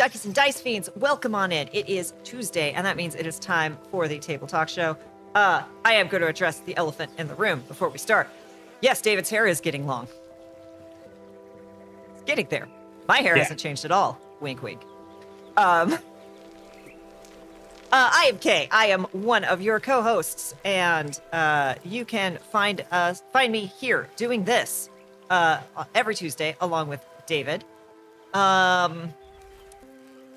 Duckies and Dice Fiends, welcome on in. It is Tuesday, and that means it is time for the Table Talk Show. I am going to address the elephant in the room before we start. Yes, David's hair is getting long. It's getting there. My hair hasn't changed at all. Wink, wink. I am Kay. I am one of your co-hosts, and you can find me here doing this every Tuesday along with David.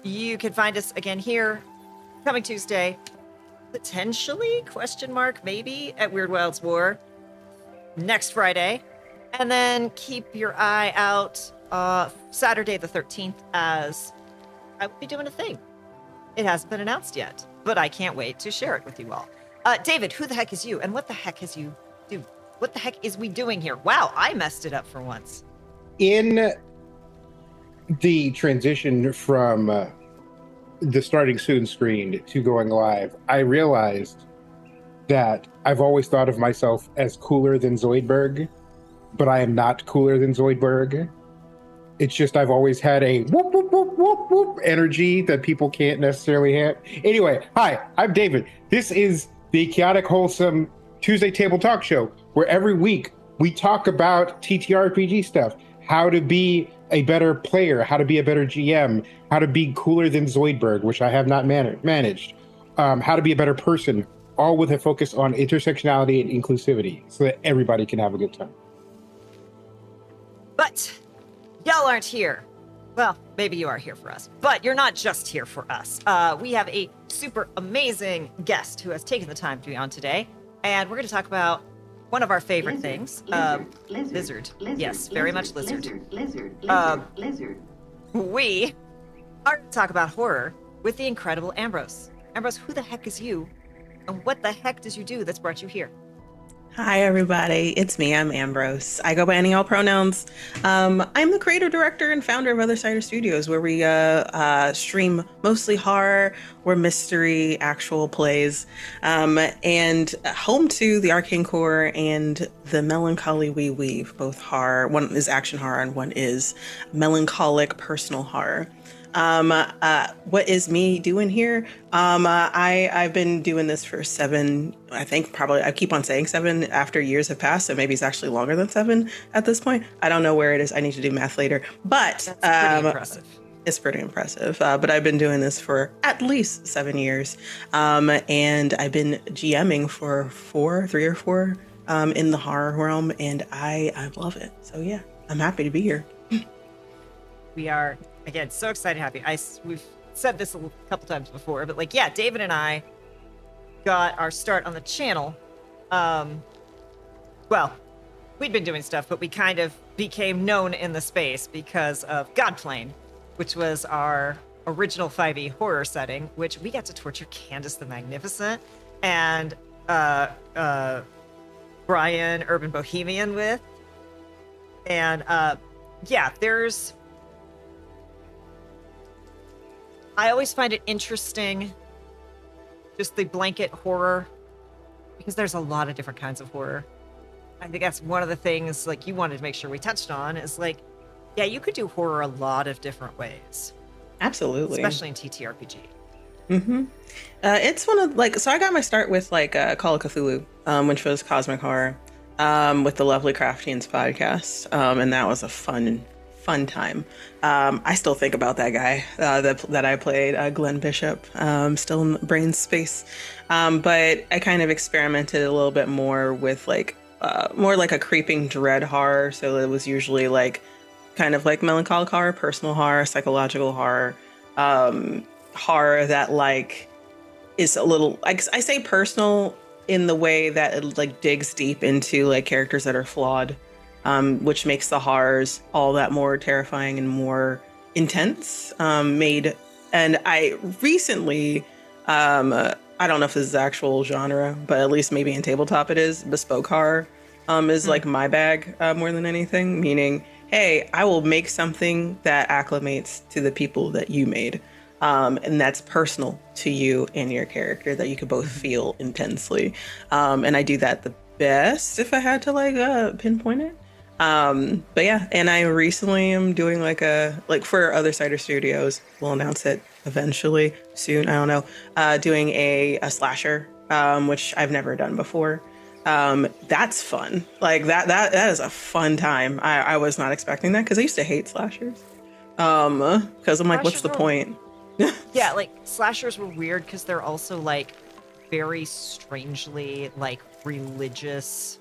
You can find us again here coming Tuesday, potentially, maybe, at Weird Wilds War next Friday. And then keep your eye out Saturday the 13th, as I will be doing a thing. It hasn't been announced yet, but I can't wait to share it with you all. David, who the heck is you? And what the heck is you do? What the heck is we doing here? Wow, I messed it up for once. In the transition from the starting soon screen to going live, I realized that I've always thought of myself as cooler than Zoidberg, but I am not cooler than Zoidberg. It's just I've always had a whoop, whoop, whoop, whoop, whoop energy that people can't necessarily have. Anyway, hi, I'm David. This is the Chaotic Wholesome Tuesday Table Talk Show, where every week we talk about TTRPG stuff, how to be a better player, how to be a better GM, how to be cooler than Zoidberg, which I have not managed, how to be a better person, all with a focus on intersectionality and inclusivity so that everybody can have a good time. But y'all aren't here. Well, maybe you are here for us, but you're not just here for us. We have a super amazing guest who has taken the time to be on today, and we're going to talk about one of our favorite things. Lizard. Yes, very much lizard. Lizard. We are going to talk about horror with the incredible Ambrose. Ambrose, who the heck is you? And what the heck did you do that's brought you here? Hi, everybody. It's me. I'm Ambrose. I go by any all pronouns. I'm the creator, director, and founder of Other Cider Studios, where we stream mostly horror or mystery actual plays, and home to the Arcane Core and the Melancholy We Weave, both horror. One is action horror and one is melancholic personal horror. What is me doing here? I've been doing this for 7, I think probably, I keep on saying 7 after years have passed, so maybe it's actually longer than 7 at this point. I don't know where it is. I need to do math later, but that's pretty impressive. It's pretty impressive. But I've been doing this for at least 7 years. And I've been GMing for 3 or 4, in the horror realm, and I love it. So yeah, I'm happy to be here. We are, again, so excited, happy. We've said this a couple times before, but David and I got our start on the channel. Well, we'd been doing stuff, but we kind of became known in the space because of Godplane, which was our original 5e horror setting, which we got to torture Candace the Magnificent and Brian Urban Bohemian with. And I always find it interesting, just the blanket horror, because there's a lot of different kinds of horror. I think that's one of the things you wanted to make sure we touched on is you could do horror a lot of different ways. Absolutely. Especially in TTRPG. Mm-hmm. It's one of so I got my start with Call of Cthulhu, which was cosmic horror, with the Lovely Craftians podcast. And that was a fun time. I still think about that guy that I played, Glenn Bishop, still in the brain space. But I kind of experimented a little bit more with more like a creeping dread horror. So it was usually kind of melancholic horror, personal horror, psychological horror, horror that is a little, I say personal in the way that it digs deep into characters that are flawed. Which makes the horrors all that more terrifying and more intense. And I recently, I don't know if this is actual genre, but at least maybe in tabletop it is, bespoke horror is my bag more than anything, meaning, hey, I will make something that acclimates to the people that you made. And that's personal to you and your character that you could both feel intensely. And I do that the best if I had to pinpoint it. But yeah, and I recently am doing like for other cider studios, we'll announce it eventually soon, I don't know, doing a slasher, which I've never done before. That's fun. Like that is a fun time. I was not expecting that because I used to hate slashers. Because I'm like, what's Slashers the were- point? Yeah, like slashers were weird because they're also like very strangely like religious.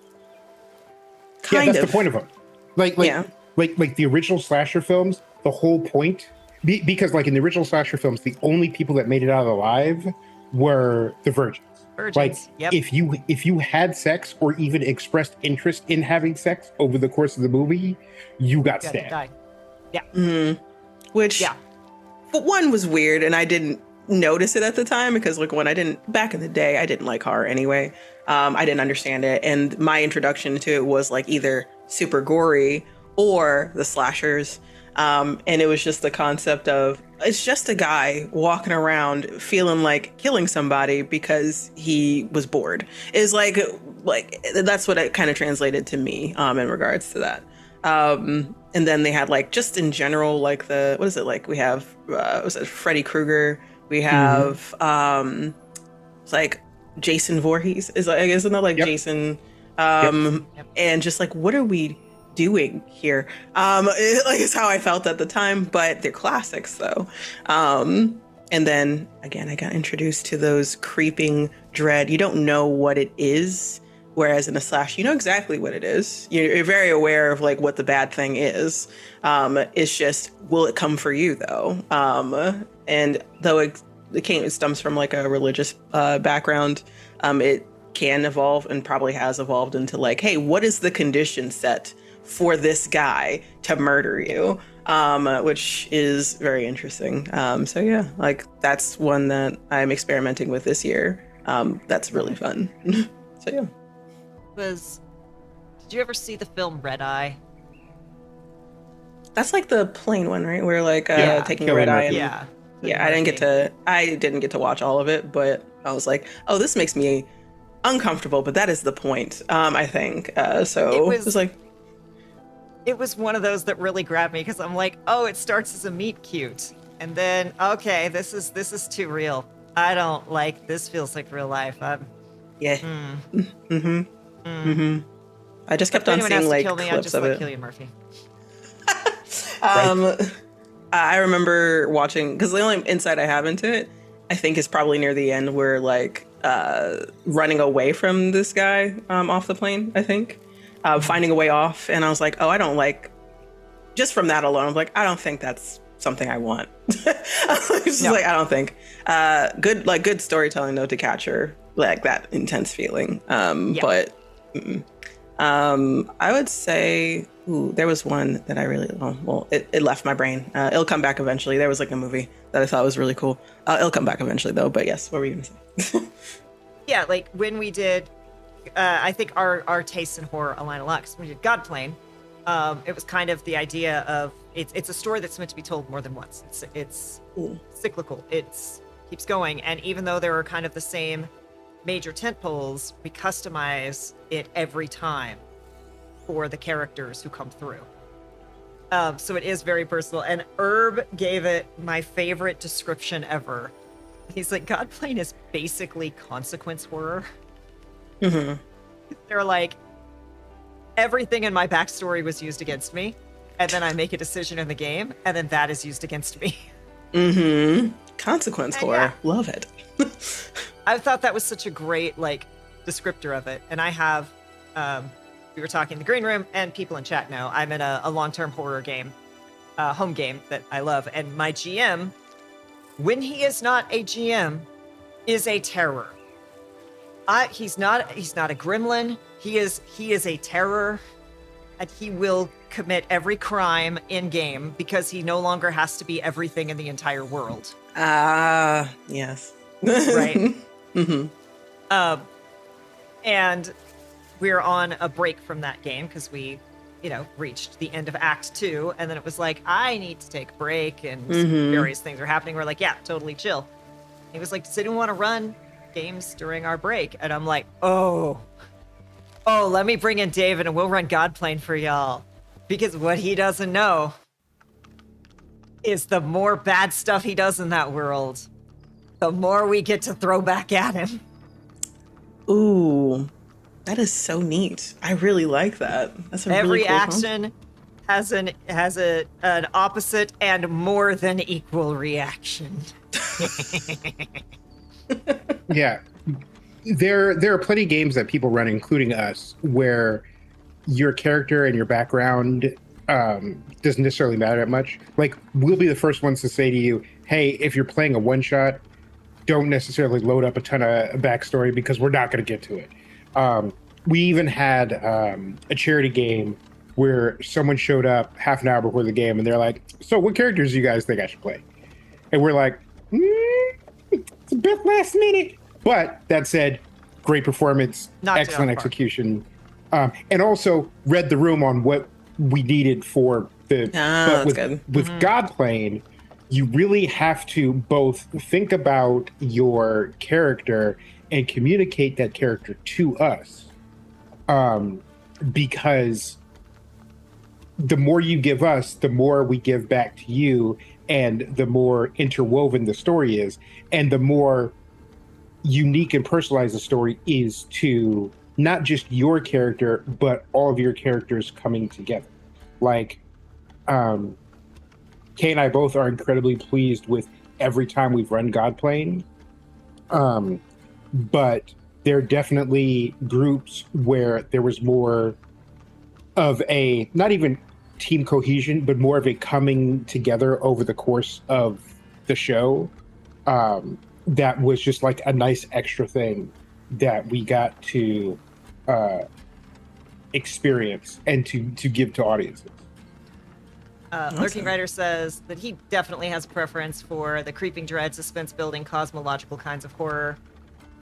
Yeah, Kind that's the of. point of them. Like, Yeah. like the original slasher films. The whole point, because like in the original slasher films, the only people that made it out alive were the virgins. Like, Virgins. Yep. if you had sex or even expressed interest in having sex over the course of the movie, you got You had to stabbed. die. Yeah. Mm-hmm. Which, Yeah. but one was weird, and I didn't notice it at the time because, like, back in the day, I didn't like horror anyway. I didn't understand it, and my introduction to it was like either super gory or the slashers. And it was just the concept of it's just a guy walking around feeling like killing somebody because he was bored. Is like that's what it kind of translated to me in regards to that. And then they had like just in general like what is it like we have was it Freddy Krueger, we have it's like Jason Voorhees is like isn't that like Yep. Jason Yep. and just like what are we doing here like is how I felt at the time, but they're classics though. And then again I got introduced to those creeping dread. You don't know what it is. Whereas in a slash, you know exactly what it is. You're very aware of like what the bad thing is. It's just, will it come for you though? And though it stems from like a religious background, it can evolve and probably has evolved into like, hey, what is the condition set for this guy to murder you? Which is very interesting. So yeah, like that's one that I'm experimenting with this year. That's really fun. So yeah. Did you ever see the film Red Eye? That's like the plain one, right? Where like Yeah, taking Cillian red eye. Murphy. And, Yeah. I didn't get to watch all of it, but I was like, oh, this makes me uncomfortable. But that is the point, I think. So it was like, it was one of those that really grabbed me because I'm like, oh, it starts as a meet cute, and then okay, this is too real. I don't like this. Feels like real life. yeah. I just kept If on anyone seeing has to like kill me, I clips just of like it. Cillian Murphy. I remember watching because the only insight I have into it, I think, is probably near the end where like running away from this guy off the plane. I think finding a way off, and I was like, oh, I don't like. Just from that alone, I'm like, I don't think that's something I want. It's just No. like I don't think good storytelling though to capture like that intense feeling. But I would say there was one that I really it left my brain. It'll come back eventually. There was like a movie that I thought was really cool. It'll come back eventually though. But yes, what were you gonna say? Yeah, like when we did, I think our tastes in horror align a lot because when we did Godplane, it was kind of the idea of it's a story that's meant to be told more than once. It's cyclical. It's keeps going, and even though there are kind of the same major tentpoles, we customize it every time for the characters who come through. So it is very personal. And Herb gave it my favorite description ever. He's like, Godplane is basically consequence horror. Mm-hmm. They're like, everything in my backstory was used against me, and then I make a decision in the game, and then that is used against me. Mm-hmm. Consequence And horror. Love it. I thought that was such a great like descriptor of it. And I have we were talking in the green room, and people in chat know I'm in a long-term horror game, home game that I love, and my GM, when he is not a GM, is a terror. He's not a gremlin. He is a terror, and he will commit every crime in game because he no longer has to be everything in the entire world. Yes. Right. Mm-hmm. And we're on a break from that game because we, reached the end of Act 2, and then it was like, I need to take a break, and various things are happening. We're like, yeah, totally chill. He was like, does anyone want to run games during our break? And I'm like, oh, let me bring in David and we'll run Godplane for y'all. Because what he doesn't know is the more bad stuff he does in that world, the more we get to throw back at him. Ooh, that is so neat. I really like that. That's a Every really cool action has an opposite and more than equal reaction. Yeah. There are plenty of games that people run, including us, where your character and your background doesn't necessarily matter that much. Like, we'll be the first ones to say to you, hey, if you're playing a one-shot, don't necessarily load up a ton of backstory because we're not going to get to it. We even had a charity game where someone showed up half an hour before the game and they're like, so what characters do you guys think I should play? And we're like, it's a bit last minute. But that said, great performance, excellent execution, and also read the room on what we needed for the. But with Godplane, you really have to both think about your character and communicate that character to us, because the more you give us, the more we give back to you, and the more interwoven the story is, and the more unique and personalized the story is to not just your character, but all of your characters coming together. Like, Kay and I both are incredibly pleased with every time we've run Godplane. But there are definitely groups where there was more of a, not even team cohesion, but more of a coming together over the course of the show. That was just like a nice extra thing that we got to experience and to give to audiences. Awesome. Lurking Rider says that he definitely has a preference for the creeping dread, suspense building, cosmological kinds of horror.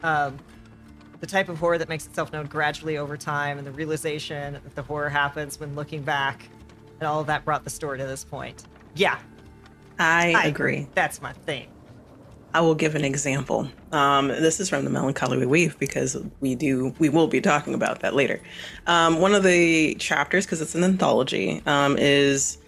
The type of horror that makes itself known gradually over time, and the realization that the horror happens when looking back, and all of that brought the story to this point. Yeah. I agree. That's my thing. I will give an example. This is from the Melancholy We Weave because we will be talking about that later. One of the chapters, because it's an anthology, is,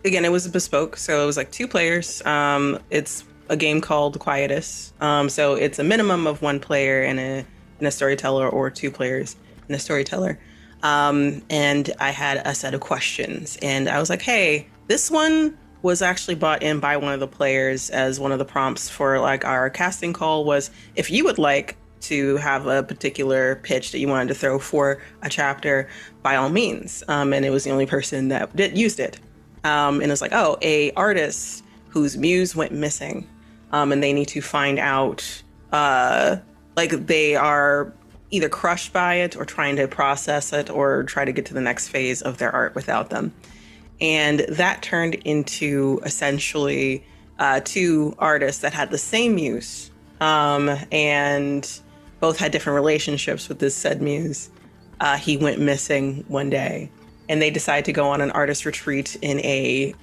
again, it was bespoke, so it was like 2 players. It's a game called Quietus. So it's a minimum of 1 player and a storyteller, or 2 players and a storyteller. And I had a set of questions, and I was like, hey, this one was actually brought in by one of the players as one of the prompts for like our casting call was, if you would like to have a particular pitch that you wanted to throw for a chapter, by all means. And it was the only person that used it. And it's like, oh, a artist whose muse went missing, and they need to find out, like they are either crushed by it or trying to process it or try to get to the next phase of their art without them. And that turned into essentially 2 artists that had the same muse, and both had different relationships with this said muse. He went missing one day, and they decided to go on an artist retreat in a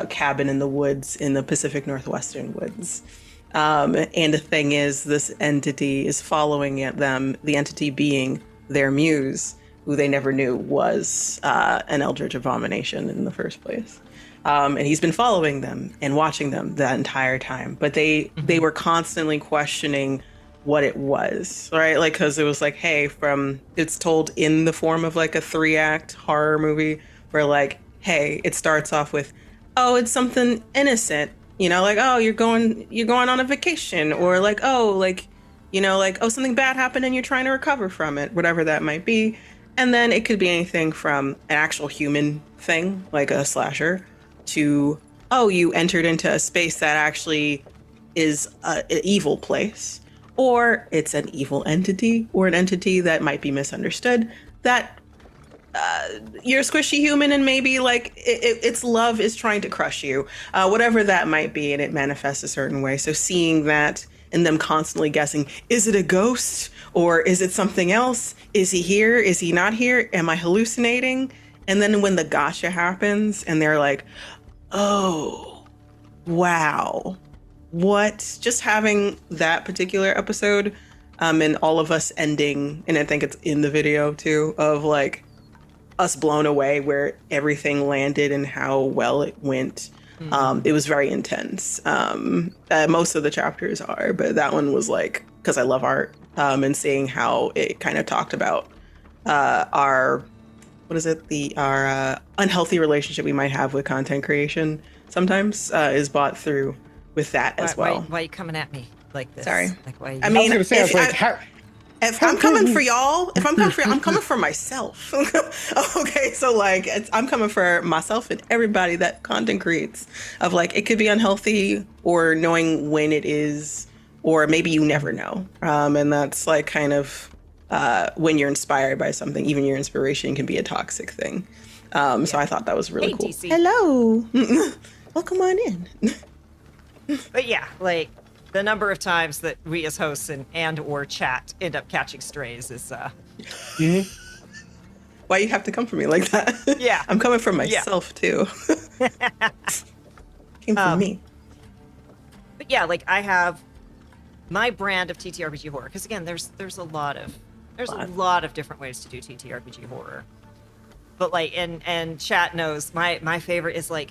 cabin in the woods in the Pacific Northwestern woods. And the thing is, this entity is following them, the entity being their muse, who they never knew was an eldritch abomination in the first place. And he's been following them and watching them that entire time. But they were constantly questioning what it was, right? Like, because it was like, hey, it's told in the form of like a 3-act horror movie where like, hey, it starts off with, oh, it's something innocent, you know, like, oh, you're going on a vacation, or like, oh, like, you know, like, oh, something bad happened and you're trying to recover from it, whatever that might be. And then it could be anything from an actual human thing, like a slasher, to, oh, you entered into a space that actually is an evil place. Or it's an evil entity, or an entity that might be misunderstood, that you're a squishy human and maybe like its love is trying to crush you, whatever that might be, and it manifests a certain way. So seeing that and them constantly guessing, is it a ghost or is it something else? Is he here? Is he not here? Am I hallucinating? And then when the gotcha happens and they're like, oh, wow, what? Just having that particular episode, and all of us ending, and I think it's in the video too, of like, us blown away where everything landed and how well it went. It was very intense. Most of the chapters are, but that one was like, because I love art, and seeing how it kind of talked about our unhealthy relationship we might have with content creation sometimes is bought through with that as well. Why are you coming at me like this? Sorry. Like, why? I mean, I was gonna say, if I'm coming for y'all, if I'm coming for y'all, I'm coming for myself. Okay, so like I'm coming for myself and everybody that content creates. Of like, it could be unhealthy, or knowing when it is, or maybe you never know. And that's like kind of when you're inspired by something, even your inspiration can be a toxic thing. So I thought that was really cool. DC. Hello, welcome on in. But yeah, like the number of times that we as hosts and or chat end up catching strays is Why you have to come for me like that? Yeah. I'm coming for myself too. Came for me. But yeah, like I have my brand of TTRPG horror, because again, there's a lot of different ways to do TTRPG horror. But like, and chat knows my favorite is like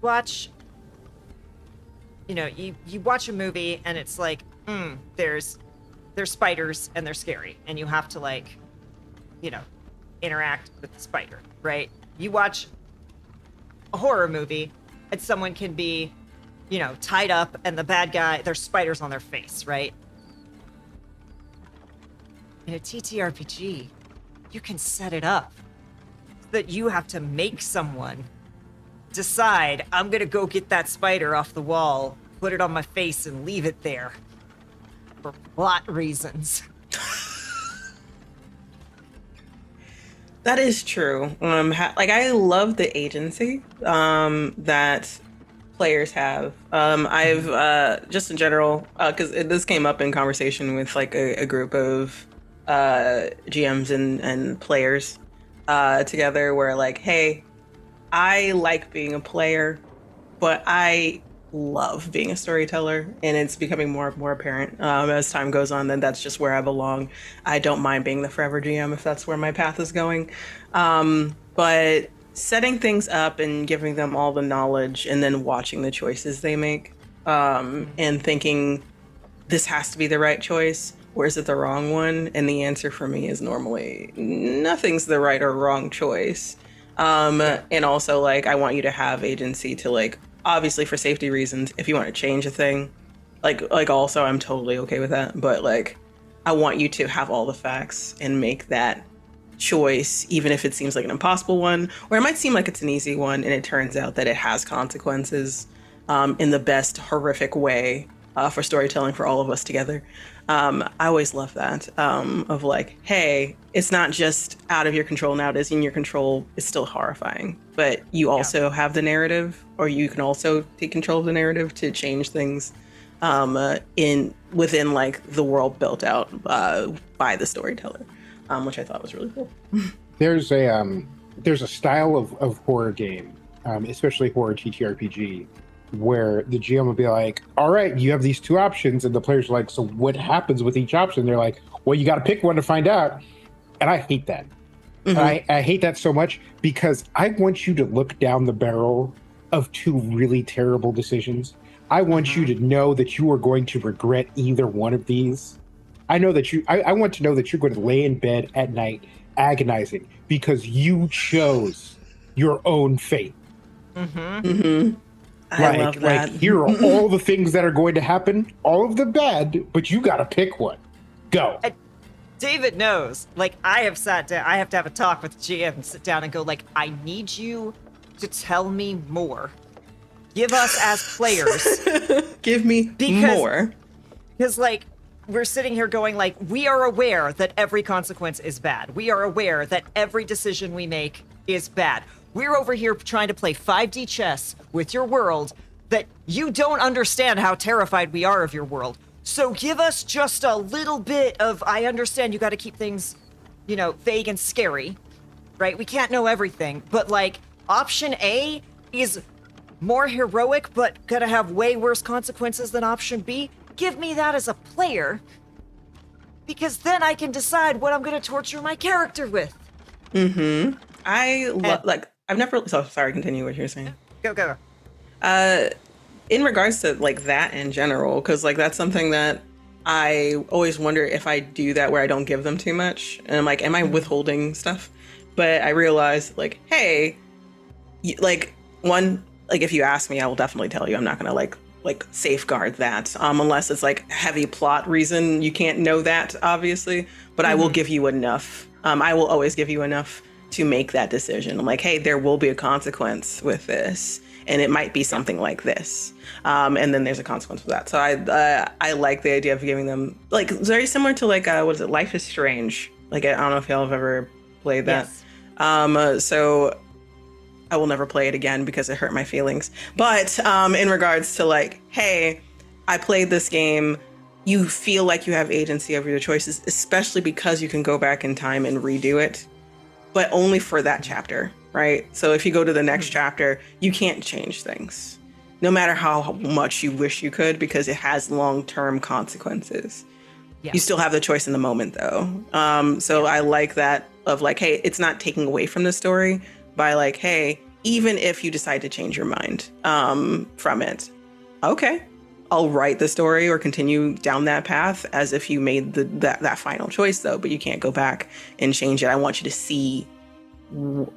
watch. You know, you watch a movie and it's like, there's spiders and they're scary, and you have to like, you know, interact with the spider, right? You watch a horror movie and someone can be, you know, tied up and the bad guy, there's spiders on their face, right? In a TTRPG, you can set it up so that you have to make someone decide, I'm gonna go get that spider off the wall, put it on my face, and leave it there for plot reasons. That is true. Like I love the agency that players have. I've just in general, because this came up in conversation with like a group of GMs and players together, where like, hey, I like being a player, but I love being a storyteller, and it's becoming more and more apparent as time goes on that that's just where I belong. I don't mind being the forever GM if that's where my path is going. But setting things up and giving them all the knowledge and then watching the choices they make and thinking this has to be the right choice, or is it the wrong one? And the answer for me is normally nothing's the right or wrong choice. And also like, I want you to have agency to like, obviously for safety reasons, if you want to change a thing, like also I'm totally okay with that. But like, I want you to have all the facts and make that choice, even if it seems like an impossible one, or it might seem like it's an easy one, and it turns out that it has consequences in the best horrific way for storytelling for all of us together. I always love that of like, hey, it's not just out of your control now, it is in your control. It's still horrifying, but you also have the narrative, or you can also take control of the narrative to change things within like the world built out by the storyteller, which I thought was really cool. There's a style of horror game, especially horror TTRPG, where the GM will be like, all right, you have these two options, and the players are like, so what happens with each option? They're like, well, you got to pick one to find out. And I hate that. Mm-hmm. I hate that so much, because I want you to look down the barrel of two really terrible decisions. I want you to know that you are going to regret either one of these. I want to know that you're going to lay in bed at night agonizing because you chose your own fate. I love that. Like, here are all the things that are going to happen, all of them bad, but you got to pick one. Go. David knows, like, I have sat down, I have to have a talk with the GM and sit down and go, like, I need you to tell me more. Give us as players. Give me more. Because, like, we're sitting here going, like, we are aware that every consequence is bad. We are aware that every decision we make is bad. We're over here trying to play 5D chess with your world that you don't understand how terrified we are of your world. So give us just a little bit of, I understand you got to keep things, you know, vague and scary, right? We can't know everything, but like option A is more heroic, but gonna have way worse consequences than option B. Give me that as a player, because then I can decide what I'm gonna torture my character with. I love, And- like, I've never, so sorry, continue what you're saying. Go. Uh, in regards to like that in general, because like that's something that I always wonder if I do that where I don't give them too much. And I'm like, am I withholding stuff? But I realized like, hey, like one, like if you ask me, I will definitely tell you. I'm not gonna like safeguard that unless it's like heavy plot reason. You can't know that obviously, but I will give you enough. I will always give you enough to make that decision. I'm like, hey, there will be a consequence with this, and it might be something like this, and then there's a consequence for that. So I like the idea of giving them like very similar to like what is it, Life is Strange. Like I don't know if y'all have ever played that. Yes. So I will never play it again because it hurt my feelings. But in regards to like, hey, I played this game. You feel like you have agency over your choices, especially because you can go back in time and redo it, but only for that chapter, right? So if you go to the next chapter, you can't change things, no matter how much you wish you could, because it has long-term consequences. Yeah. You still have the choice in the moment, though. So I like that of like, hey, it's not taking away from the story by like, hey, even if you decide to change your mind from it, okay, I'll write the story or continue down that path as if you made that final choice, though. But you can't go back and change it. I want you to see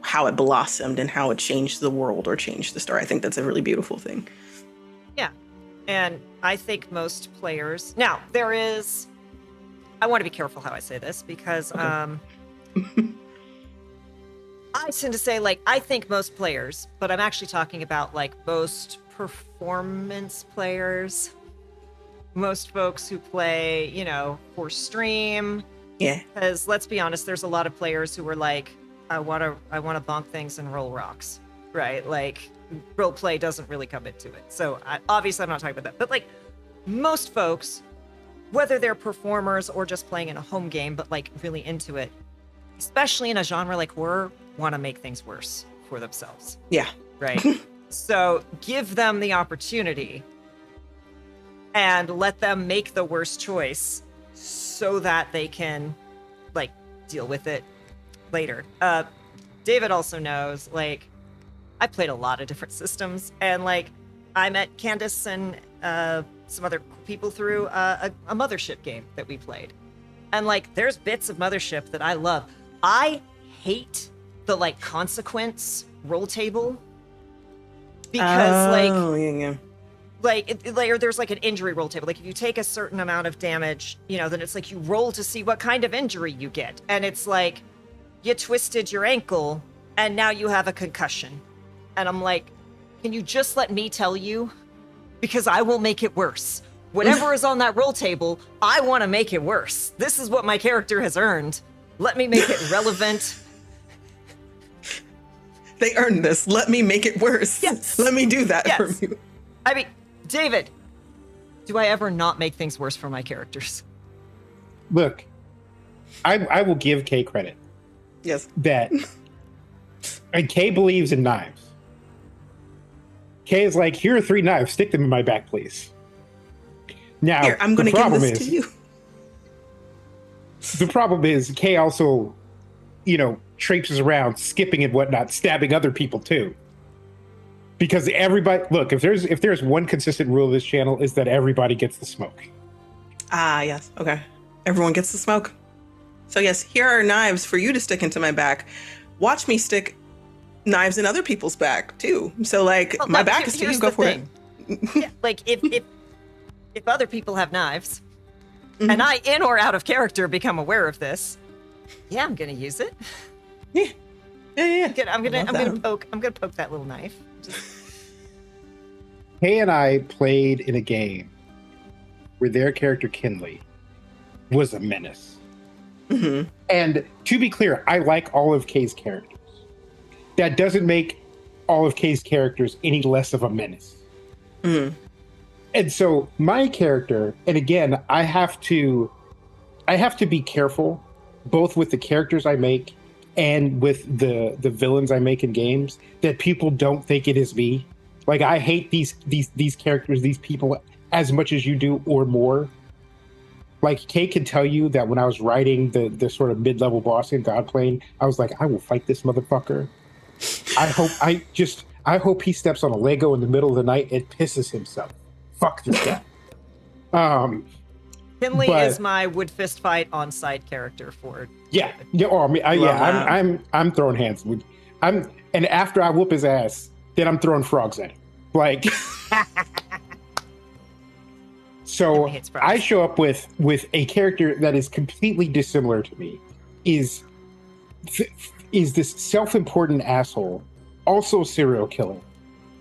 how it blossomed and how it changed the world or changed the story. I think that's a really beautiful thing. Yeah. And I think most players now there is. I want to be careful how I say this because I tend to say like I think most players, but I'm actually talking about like most performance players, most folks who play, you know, for stream. Yeah. Because let's be honest, there's a lot of players who are like, I want to bonk things and roll rocks, right? Like role play doesn't really come into it. So obviously I'm not talking about that, but like most folks, whether they're performers or just playing in a home game, but like really into it, especially in a genre like horror, want to make things worse for themselves. Yeah. Right. So give them the opportunity and let them make the worst choice so that they can like deal with it later. David also knows, like, I played a lot of different systems, and like I met Candace and some other people through a Mothership game that we played. And like there's bits of Mothership that I love. I hate the like consequence roll table because like there's like an injury roll table. Like if you take a certain amount of damage, you know, then it's like you roll to see what kind of injury you get. And it's like you twisted your ankle and now you have a concussion. And I'm like, can you just let me tell you? Because I will make it worse. Whatever is on that roll table, I want to make it worse. This is what my character has earned. Let me make it relevant. They earned this. Let me make it worse. Yes. Let me do that Yes. for you. I mean, David, do I ever not make things worse for my characters? Look, I will give Kay credit Yes. that, and Kay believes in knives. Kay is like, here are 3 knives. Stick them in my back, please. Now, Here, I'm going to give this to you. The problem is Kay also, you know, traipses around, skipping and whatnot, stabbing other people too. Because everybody, look, if there's one consistent rule of this channel, is that everybody gets the smoke. Ah, yes. Okay. Everyone gets the smoke. So yes, here are knives for you to stick into my back. Watch me stick knives in other people's back too. So like Well, my no, back is to here's you. Go the for thing. Yeah, like if other people have knives, Mhm. and I in or out of character become aware of this, yeah, I'm gonna use it. it. Yeah. I'm love that. gonna poke that little knife. Kay and I played in a game where their character Kinley was a menace. Mhm. And to be clear, I like all of Kay's characters. That doesn't make all of Kay's characters any less of a menace. Mhm. And so my character, and again, I have to be careful both with the characters I make and with the villains I make in games, that people don't think it is me. Like I hate these characters, these people as much as you do or more. Like Kay can tell you that when I was writing the sort of mid-level boss in Godplane, I was like, I will fight this motherfucker. I hope he steps on a Lego in the middle of the night and pisses himself. Fuck this guy. Kinley but- is my wood fist fight on side character for. Yeah. I'm throwing hands. And after I whoop his ass, then I'm throwing frogs at him. Like. So I show up with a character that is completely dissimilar to me. Is this self-important asshole, also a serial killer,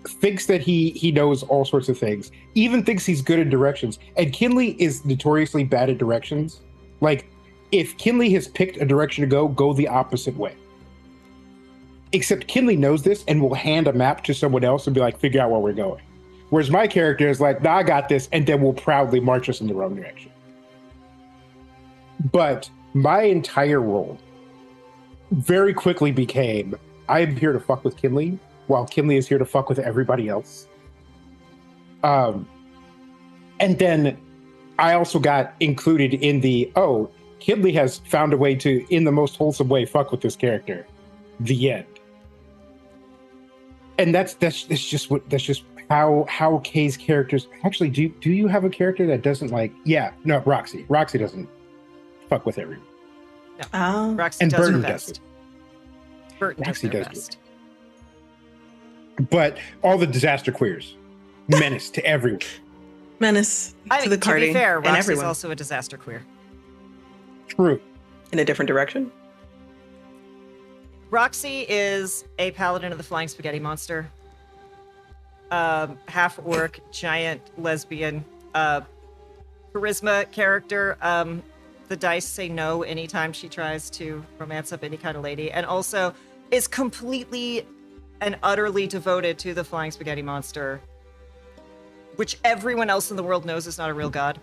thinks that he knows all sorts of things, even thinks he's good at directions. And Kinley is notoriously bad at directions. Like, if Kinley has picked a direction to go the opposite way. Except Kinley knows this and will hand a map to someone else and be like, figure out where we're going. Whereas my character is like, nah, I got this, and then will proudly march us in the wrong direction. But my entire role very quickly became, I am here to fuck with Kinley, while Kinley is here to fuck with everybody else. And then I also got included in the, Kinley has found a way to, in the most wholesome way, fuck with this character. The end. And that's just how Kay's characters actually do you have a character that doesn't like Roxy doesn't fuck with everyone. No. Roxy and does Burton her best. doesn't. Burton Roxy does her does best. But all the disaster queers, menace to everyone. Menace to the party. To be fair, and Roxy's everyone. also a disaster queer. True. In a different direction. Roxy is a paladin of the Flying Spaghetti Monster. Half orc, giant lesbian, charisma character. The dice say no anytime she tries to romance up any kind of lady, and also is completely and utterly devoted to the Flying Spaghetti Monster, which everyone else in the world knows is not a real god.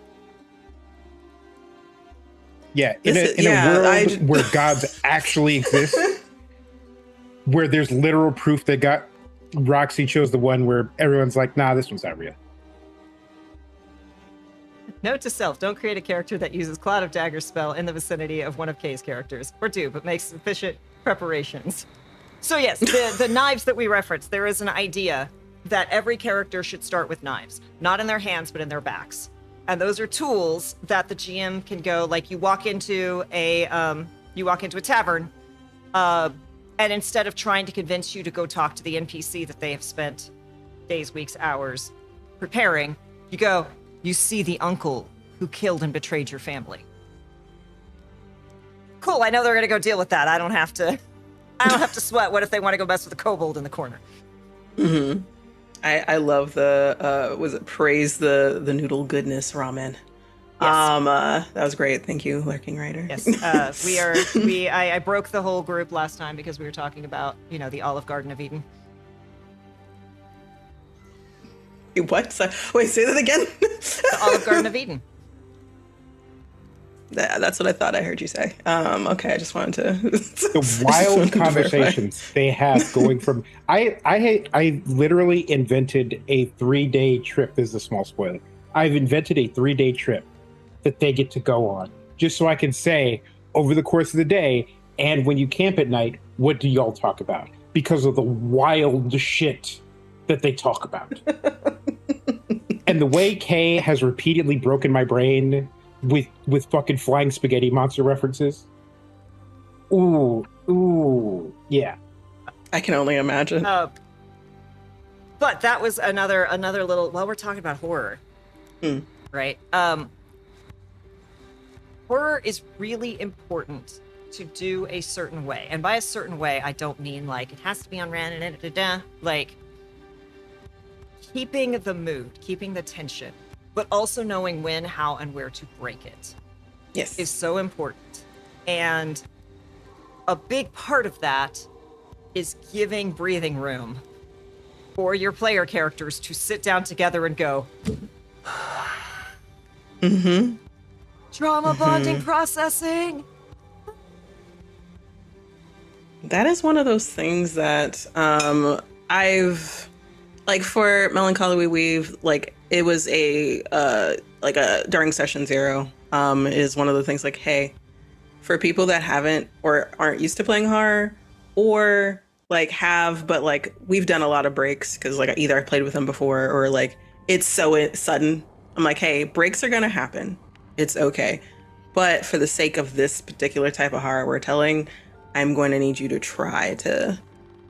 Yeah, in a world where gods actually exist, where there's literal proof that God, Roxy chose the one where everyone's like, nah, this one's not real. Note to self, don't create a character that uses Cloud of Daggers spell in the vicinity of one of Kay's characters. Or do, but make sufficient preparations. So yes, the knives that we reference, there is an idea that every character should start with knives. Not in their hands, but in their backs. And those are tools that the GM can go, like you walk into a tavern, and instead of trying to convince you to go talk to the NPC that they have spent days, weeks, hours preparing, you go, you see the uncle who killed and betrayed your family. Cool, I know they're gonna go deal with that. I don't have to sweat. What if they want to go mess with a kobold in the corner? Mm-hmm. I love the praise the noodle goodness ramen. Yes. That was great. Thank you, Lurking Rider. Yes, I broke the whole group last time because we were talking about, the Olive Garden of Eden. What? Wait, say that again. The Olive Garden of Eden. That's what I thought I heard you say. Okay, I just wanted to. The wild conversations they have going from. I literally invented a 3-day trip. This is a small spoiler. I've invented a 3-day trip that they get to go on, just so I can say over the course of the day, and when you camp at night, what do y'all talk about? Because of the wild shit that they talk about. And the way Kay has repeatedly broken my brain with fucking Flying Spaghetti Monster references. Ooh, yeah. I can only imagine. But that was another little. While we're talking about horror, right? Horror is really important to do a certain way, and by a certain way, I don't mean like it has to be on random. Like keeping the mood, keeping the tension, but also knowing when, how, and where to break it. Yes, is so important. And a big part of that is giving breathing room for your player characters to sit down together and go, trauma bonding processing. That is one of those things that I've, like, for Melancholy We Weave, like, it was a during session 0, is one of the things like, hey, for people that haven't or aren't used to playing horror, or like have, but like we've done a lot of breaks because like either I played with them before or like it's so sudden. I'm like, hey, breaks are gonna happen. It's okay. But for the sake of this particular type of horror we're telling, I'm going to need you to try to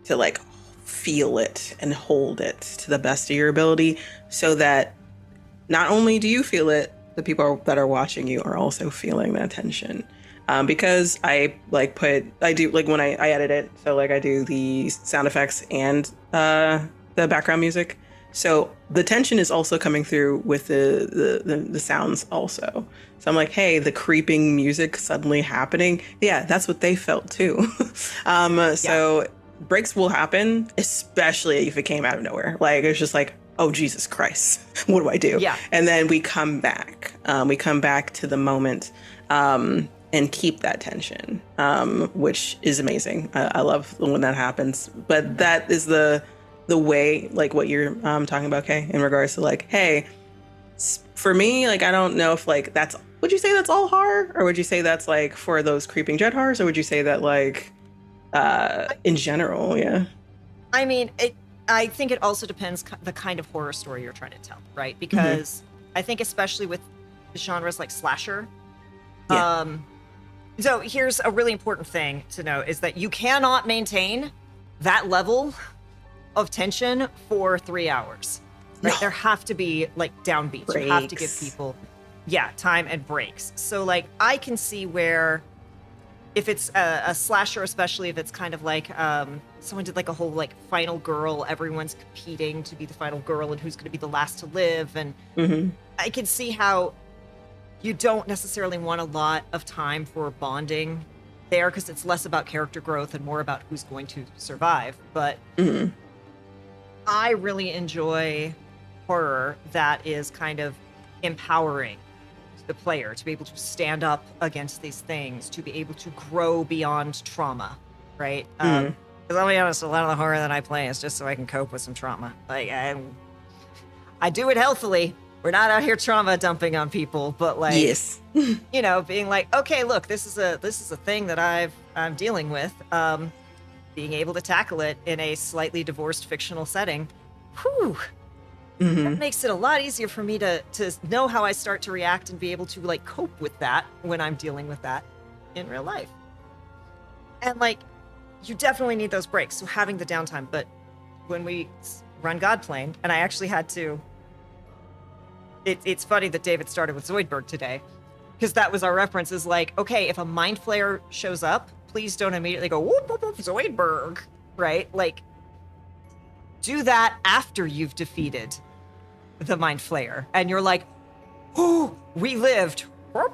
like feel it and hold it to the best of your ability, so that not only do you feel it, the people that are watching you are also feeling that tension. Because I do when I edit it, so like I do the sound effects and the background music. So the tension is also coming through with the sounds also. So I'm like, hey, the creeping music suddenly happening. Yeah, that's what they felt too. So breaks will happen, especially if it came out of nowhere. Like it's just like, oh, Jesus Christ, what do I do? Yeah. And then we come back. We come back to the moment and keep that tension, which is amazing. I love when that happens. But that is the way, like what you're talking about, Kay, in regards to like, hey, for me, like, I don't know if like that's, would you say that's all horror? Or would you say that's like for those creeping dread horrors? Or would you say that like in general? Yeah. I mean, I think it also depends the kind of horror story you're trying to tell, right? Because I think especially with genres like slasher, so here's a really important thing to know is that you cannot maintain that level of tension for 3 hours, right? No. There have to be like downbeats. Breaks. You have to give people, time and breaks. So like I can see where if it's a slasher, especially if it's kind of like someone did like a whole like final girl, everyone's competing to be the final girl and who's going to be the last to live. And I can see how you don't necessarily want a lot of time for bonding there because it's less about character growth and more about who's going to survive. But I really enjoy horror that is kind of empowering to the player to be able to stand up against these things, to be able to grow beyond trauma, right? Because I'll be honest, a lot of the horror that I play is just so I can cope with some trauma. Like I do it healthily. We're not out here trauma dumping on people, but like, yes, being like, okay, look, this is a thing that I'm dealing with. Being able to tackle it in a slightly divorced fictional setting, that makes it a lot easier for me to know how I start to react and be able to like cope with that when I'm dealing with that in real life. And like, you definitely need those breaks. So having the downtime, but when we run Godplane, and I actually had to. It's funny that David started with Zoidberg today, because that was our reference is like, okay, if a Mind Flayer shows up, please don't immediately go, whoop, whoop, whoop, Zoidberg, right? Like, do that after you've defeated the Mind Flayer. And you're like, oh, we lived. That's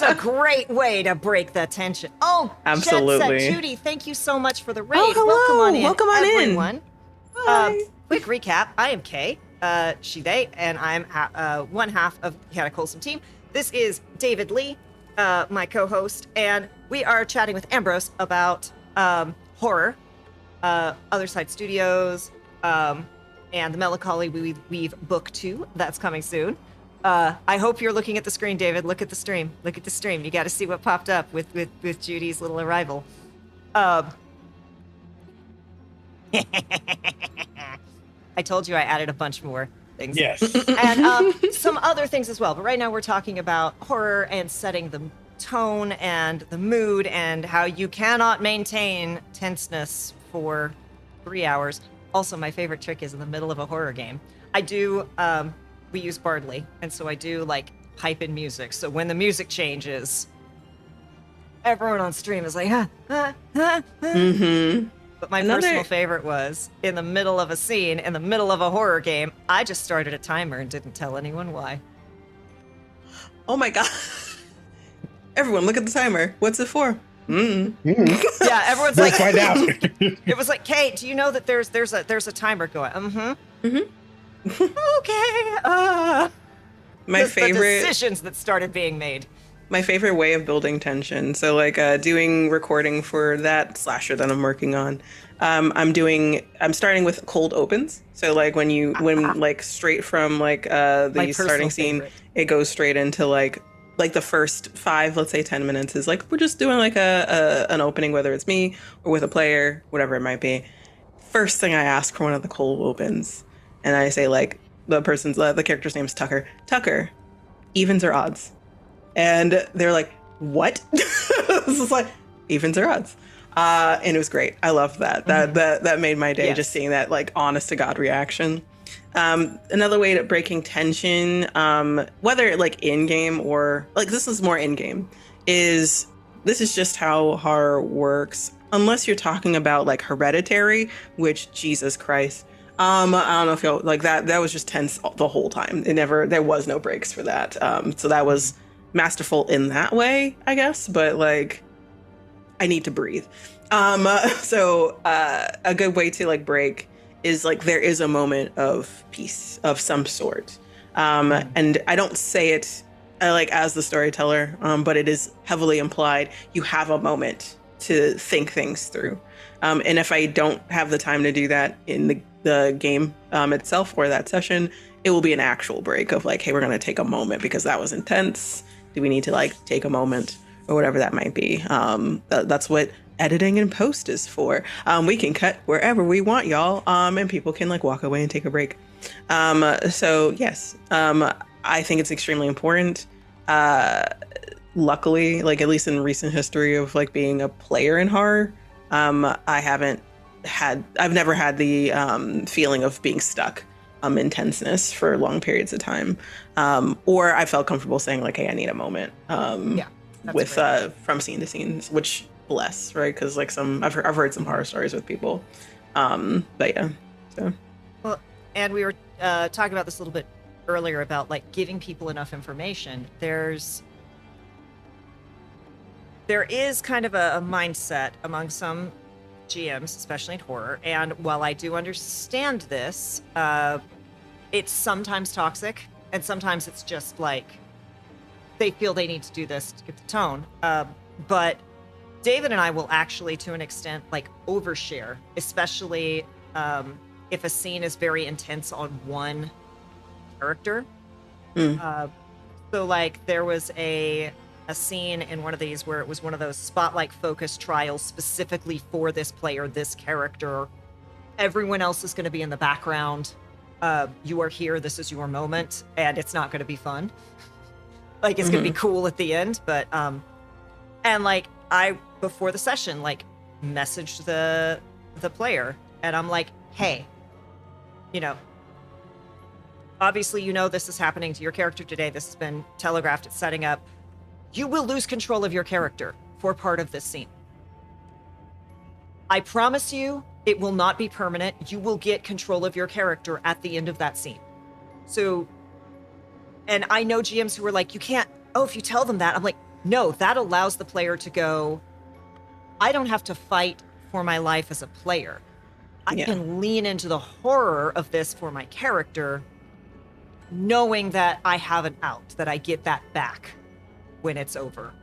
a great way to break the tension. Oh, absolutely. Jet Set Judy, thank you so much for the raid. Oh, hello. Welcome on in, everyone. Hi. Quick recap. I am Kay. She, they, and I'm one half of the Cataclysm team. This is David Lee, my co-host, and we are chatting with Ambrose about horror, Other Side Studios, and the Melancholy We Weave Book 2. That's coming soon. I hope you're looking at the screen, David. Look at the stream. Look at the stream. You got to see what popped up with Judy's little arrival. I told you I added a bunch more things. Yes. And some other things as well. But right now we're talking about horror and setting the tone and the mood and how you cannot maintain tenseness for 3 hours. Also, my favorite trick is in the middle of a horror game. I do, we use Bardly, and so I do like pipe in music. So when the music changes, everyone on stream is like, But my personal favorite was in the middle of a scene, in the middle of a horror game, I just started a timer and didn't tell anyone why. Oh my God. Everyone, look at the timer. What's it for? Yeah, everyone's Let's like, find out. it was like, Kate, do you know that there's a timer going? Okay. My favorite the decisions that started being made. my favorite way of building tension. So like doing recording for that slasher that I'm working on. I'm starting with cold opens. So like when like straight from like My the starting personal scene, favorite. it goes straight into like the first 5, let's say 10 minutes is like we're just doing like an opening, whether it's me or with a player, whatever it might be. First thing I ask for one of the cold opens, and I say like the character's name is Tucker. Tucker, evens or odds? And they're like, what? This is like evens or odds. And it was great. I loved that. That made my day, Yes. just seeing that like honest to God reaction. Another way to breaking tension, whether like in game or like this is more in game, is this is just how horror works. Unless you're talking about like Hereditary, which Jesus Christ, I don't know if y'all like that. That was just tense the whole time. There was no breaks for that. So that was masterful in that way, I guess. But like, I need to breathe. So a good way to like break is like there is a moment of peace of some sort, and I don't say it like as the storyteller, but it is heavily implied. You have a moment to think things through, and if I don't have the time to do that in the game itself or that session, it will be an actual break of like, hey, we're gonna take a moment because that was intense. Do we need to like take a moment or whatever that might be? That's what editing and post is for. We can cut wherever we want, y'all, and people can like walk away and take a break. So yes, I think it's extremely important. Luckily, like at least in recent history of like being a player in horror, I've never had the feeling of being stuck in tenseness for long periods of time, or I felt comfortable saying like, hey, I need a moment. With great. From scene to scene, which bless, right? Because like I've heard some horror stories with people, but yeah. So Well, and we were talking about this a little bit earlier about like giving people enough information. There is kind of a mindset among some GMs, especially in horror, and while I do understand this, it's sometimes toxic, and sometimes it's just like they feel they need to do this to get the tone. But David and I will actually, to an extent, like overshare, especially if a scene is very intense on one character. So like there was a scene in one of these where it was one of those spotlight focus trials specifically for this player, this character. Everyone else is going to be in the background. You are here. This is your moment, and it's not going to be fun. Like it's going to be cool at the end, but and like I before the session like messaged the player, and I'm like, hey, obviously this is happening to your character today. This has been telegraphed. It's setting up. You will lose control of your character for part of this scene. I promise you, it will not be permanent. You will get control of your character at the end of that scene. So, and I know GMs who are like, you can't, if you tell them that, I'm like, no, that allows the player to go, I don't have to fight for my life as a player. I can lean into the horror of this for my character, knowing that I have an out, that I get that back when it's over.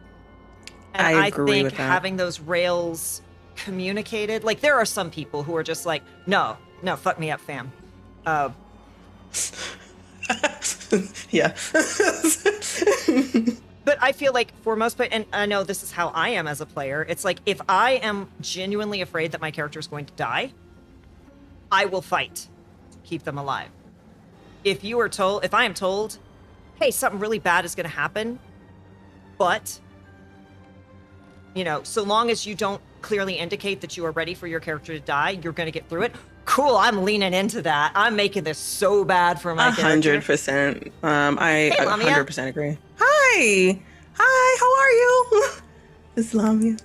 And I agree think with that. having those rails communicated, like there are some people who are just like, no, fuck me up, fam. Yeah. But I feel like for most players, and I know this is how I am as a player, it's like if I am genuinely afraid that my character is going to die, I will fight to keep them alive. If I am told, hey, something really bad is going to happen, but, so long as you don't clearly indicate that you are ready for your character to die, you're going to get through it. Cool, I'm leaning into that. I'm making this so bad for my character. 100%. I Hey, Lamia. 100% agree. Hi, how are you? It's Lamia.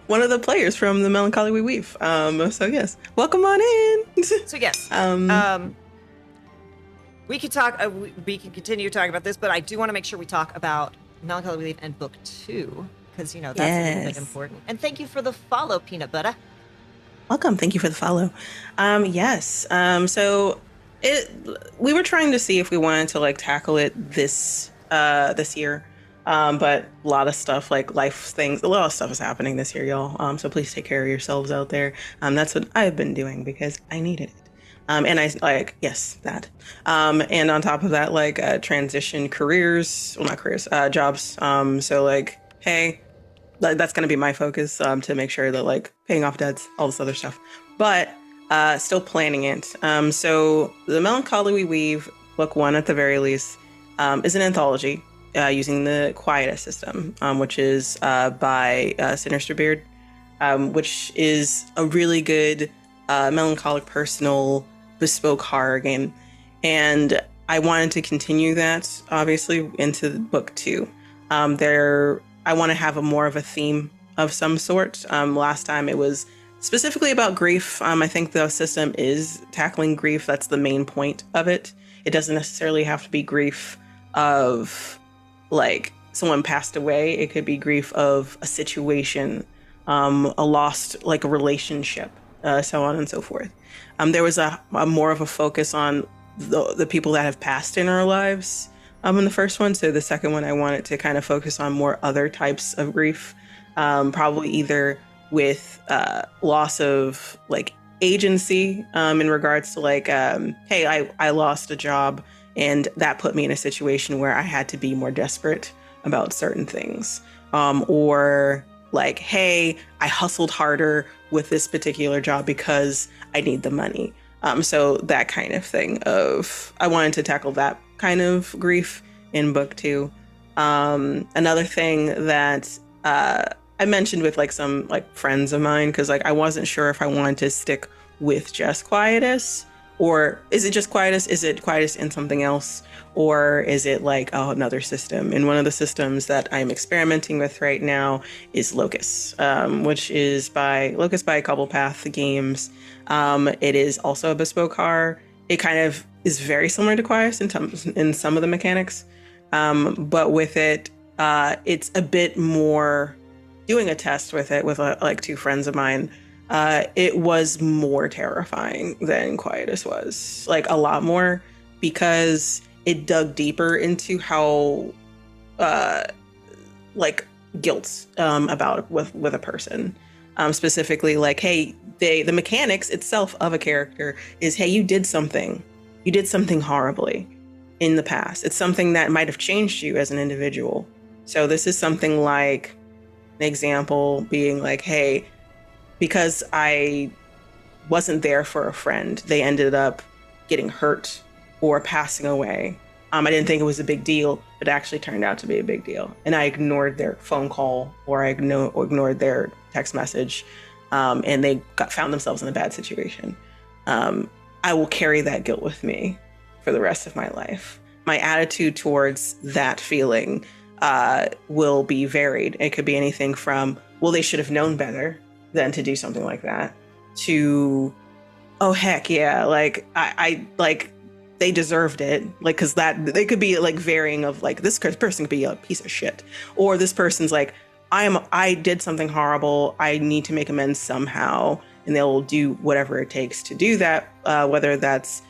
One of the players from the Melancholy We Weave. So yes, welcome on in. So yes, we could talk. We can continue talking about this, but I do want to make sure we talk about Melancholy We Weave and Book 2 because that's a little bit important. And thank you for the follow, Peanut Butter. Welcome. Thank you for the follow. Yes. So we were trying to see if we wanted to like tackle it this year. But a lot of stuff like life things, a lot of stuff is happening this year, y'all. So please take care of yourselves out there. That's what I've been doing because I needed it. And I like, yes, that. And on top of that, like transition careers, well, not careers, jobs. So like, hey, that's going to be my focus to make sure that like paying off debts, all this other stuff. But still planning it. So the Melancholy We Weave, book one at the very least, is an anthology using the Quietus system, which is by Sinister Beard, which is a really good melancholic, personal, bespoke horror game. And I wanted to continue that, obviously, into book two. I want to have a more of a theme of some sort. Last time it was specifically about grief. I think the system is tackling grief. That's the main point of it. It doesn't necessarily have to be grief of like someone passed away. It could be grief of a situation, a lost like a relationship, so on and so forth. There was a more of a focus on the people that have passed in our lives in the first one. So the second one, I wanted to kind of focus on more other types of grief, probably either with loss of like agency in regards to like, hey, I lost a job and that put me in a situation where I had to be more desperate about certain things. Or like, hey, I hustled harder with this particular job because I need the money. So that kind of thing of, I wanted to tackle that kind of grief in book two. Another thing that I mentioned with like some like friends of mine, because like I wasn't sure if I wanted to stick with just Quietus, or is it just Quietus? Is it Quietus and something else? Or is it like another system? And one of the systems that I'm experimenting with right now is Locus, which is by Couple Path Games. It is also a bespoke horror. It kind of is very similar to Quietus in some of the mechanics. But with it, it's a bit more. Doing a test with it with like two friends of mine, it was more terrifying than Quietus was, like a lot more, because it dug deeper into how like guilt about with a person, specifically like, hey, the mechanics itself of a character is, hey, you did something horribly in the past. It's something that might have changed you as an individual. So this is something like an example being like, hey, because I wasn't there for a friend, they ended up getting hurt or passing away. I didn't think it was a big deal, but it actually turned out to be a big deal. And I ignored their phone call or I ignored their text message, and they found themselves in a bad situation. I will carry that guilt with me for the rest of my life. My attitude towards that feeling will be varied. It could be anything from, well, they should have known better than to do something like that, to, oh, heck yeah, like I like they deserved it, like, because that they could be like varying of like, this person could be a piece of shit, or this person's like, I did something horrible, I need to make amends somehow, and they'll do whatever it takes to do that, whether that's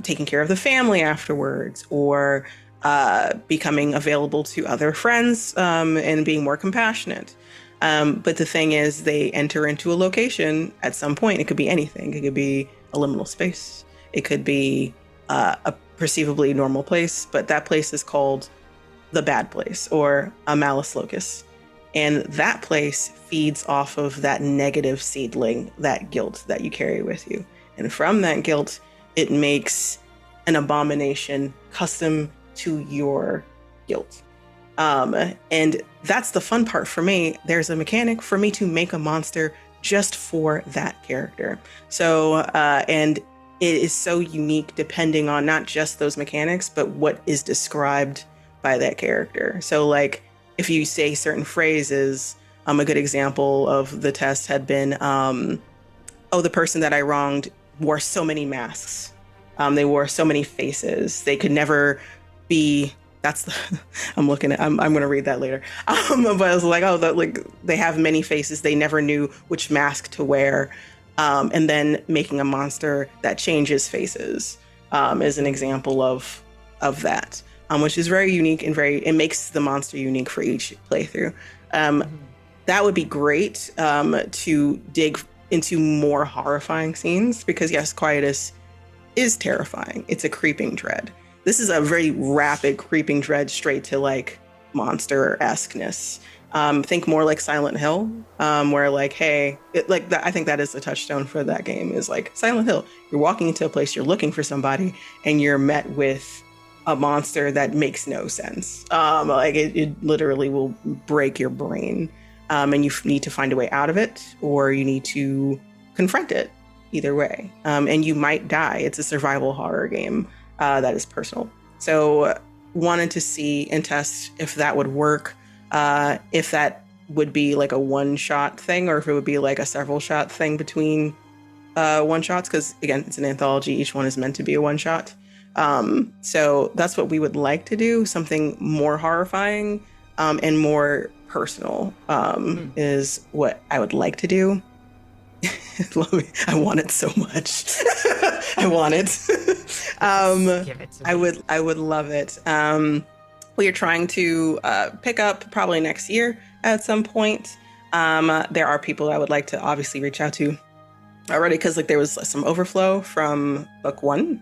taking care of the family afterwards, or becoming available to other friends, and being more compassionate. But the thing is, they enter into a location at some point. It could be anything. It could be a liminal space. It could be a perceivably normal place, but that place is called the bad place or a Malus Locus. And that place feeds off of that negative seedling, that guilt that you carry with you. And from that guilt, it makes an abomination custom to your guilt. And that's the fun part for me. There's a mechanic for me to make a monster just for that character. So, and it is so unique depending on not just those mechanics, but what is described by that character. So like, if you say certain phrases, a good example of the test had been, the person that I wronged wore so many masks. They wore so many faces. They could never be, I'm going to read that later. But I was like, they have many faces. They never knew which mask to wear. And then making a monster that changes faces is an example of that. which is very unique and it makes the monster unique for each playthrough. That would be great to dig into more horrifying scenes, because yes, Quietus is terrifying. It's a creeping dread. This is a very rapid creeping dread straight to like monster-esqueness. Think more like Silent Hill, where like, hey, I think that is the touchstone for that game, is like Silent Hill. You're walking into a place, you're looking for somebody, and you're met with a monster that makes no sense. Like it literally will break your brain, and you need to find a way out of it, or you need to confront it. Either way, and you might die. It's a survival horror game that is personal. So wanted to see and test if that would work, if that would be like a one-shot thing, or if it would be like a several-shot thing between one-shots, because again, it's an anthology. Each one is meant to be a one-shot. So that's what we would like to do, something more horrifying and more personal is what I would like to do. I want it so much. I want it. Give it to me. I would love it. We are trying to pick up probably next year at some point. There are people I would like to obviously reach out to already, because like there was some overflow from book 1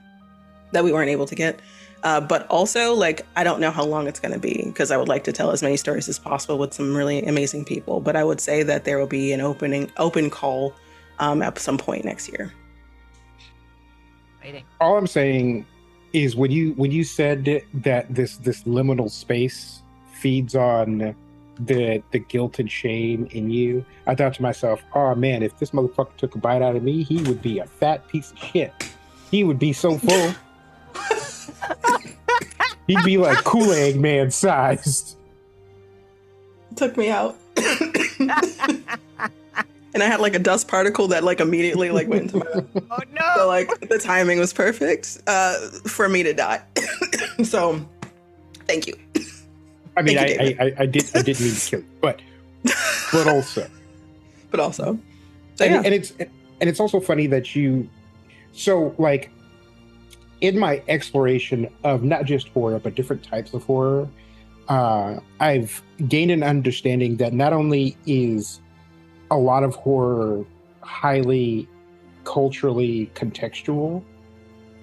that we weren't able to get. But also, like, I don't know how long it's going to be, because I would like to tell as many stories as possible with some really amazing people. But I would say that there will be an open call at some point next year. Waiting. All I'm saying is when you said that this liminal space feeds on the guilt and shame in you, I thought to myself, oh man, if this motherfucker took a bite out of me, he would be a fat piece of shit. He would be so full. He'd be like Kool-Aid Man sized. Took me out. And I had like a dust particle that like immediately like went into my mouth. Oh no! So like the timing was perfect for me to die. So thank you. I mean, Thank you, I didn't mean to kill you, but also. So, yeah. And it's also funny that so like in my exploration of not just horror but different types of horror, I've gained an understanding that not only is a lot of horror highly culturally contextual,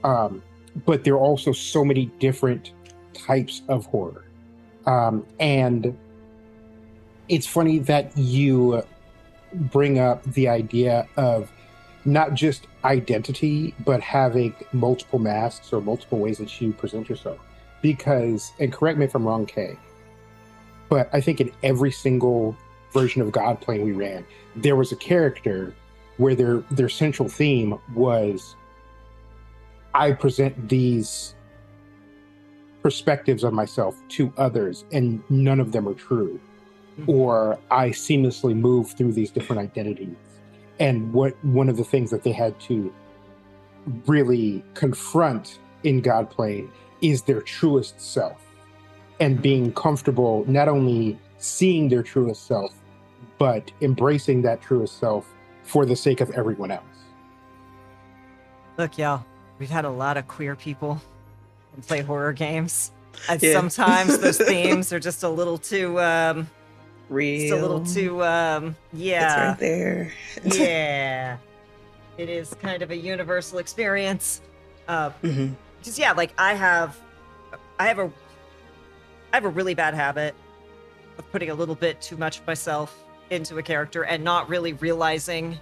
but there are also so many different types of horror. And it's funny that you bring up the idea of not just identity, but having multiple masks or multiple ways that you present yourself. Because, and correct me if I'm wrong, Kay, but I think in every single version of Godplane we ran, there was a character where their central theme was, I present these perspectives of myself to others and none of them are true. Mm-hmm. Or I seamlessly move through these different identities. And one of the things that they had to really confront in Godplane is their truest self, and being comfortable not only seeing their truest self, but embracing that truest self for the sake of everyone else. Look, y'all, we've had a lot of queer people and play horror games, and Yeah. sometimes those themes are just a little too Real. just a little too yeah. It's right there. Yeah. It is kind of a universal experience. Mm-hmm. Just yeah, like I have a really bad habit of putting a little bit too much of myself into a character and not really realizing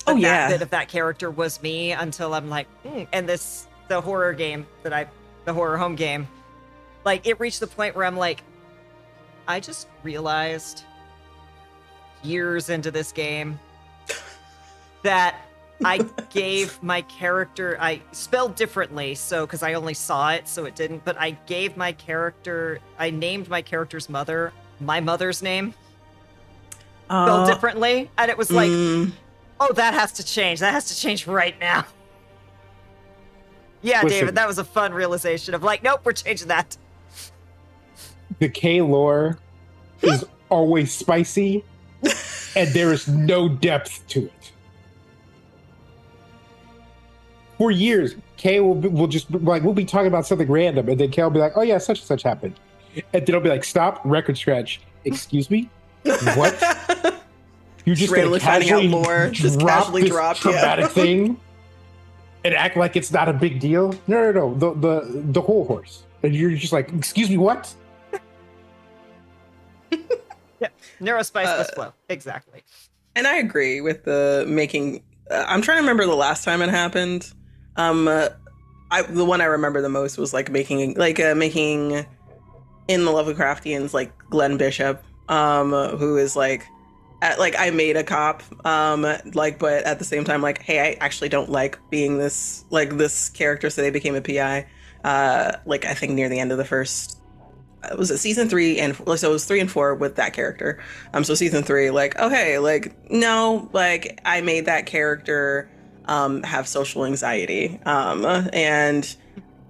that bit of that character was me until I'm like, and the horror game the horror home game, like it reached the point where I'm like, I just realized years into this game that I gave my character, I spelled differently, so because I only saw it, so it didn't, but I named my character's mother my mother's name, spelled differently, and it was like, oh, that has to change. That has to change right now. Yeah, Listen, David, that was a fun realization of like, nope, we're changing that. The K lore is always spicy, and there is no depth to it. For years, Kay will just like we'll be talking about something random, and then Kay will be like, "Oh yeah, such and such happened," and then I'll be like, "Stop, record scratch. Excuse me, what? You're just gonna randomly finding out casually more, just drop casually this dropped, traumatic thing and act like it's not a big deal? No. The whole horse, and you're just like, excuse me, what? Yeah, neurospice must flow. Exactly. And I agree with the making. I'm trying to remember the last time it happened. The one I remember the most was like making in the Lovely Craftians like Glenn Bishop, who is like I made a cop, but at the same time like, hey, I actually don't like being this character, so they became a PI. I think near the end of the first. Was it season 3 and so it was 3 and 4 with that character. So season 3, like, oh hey, like no, like I made that character have social anxiety, and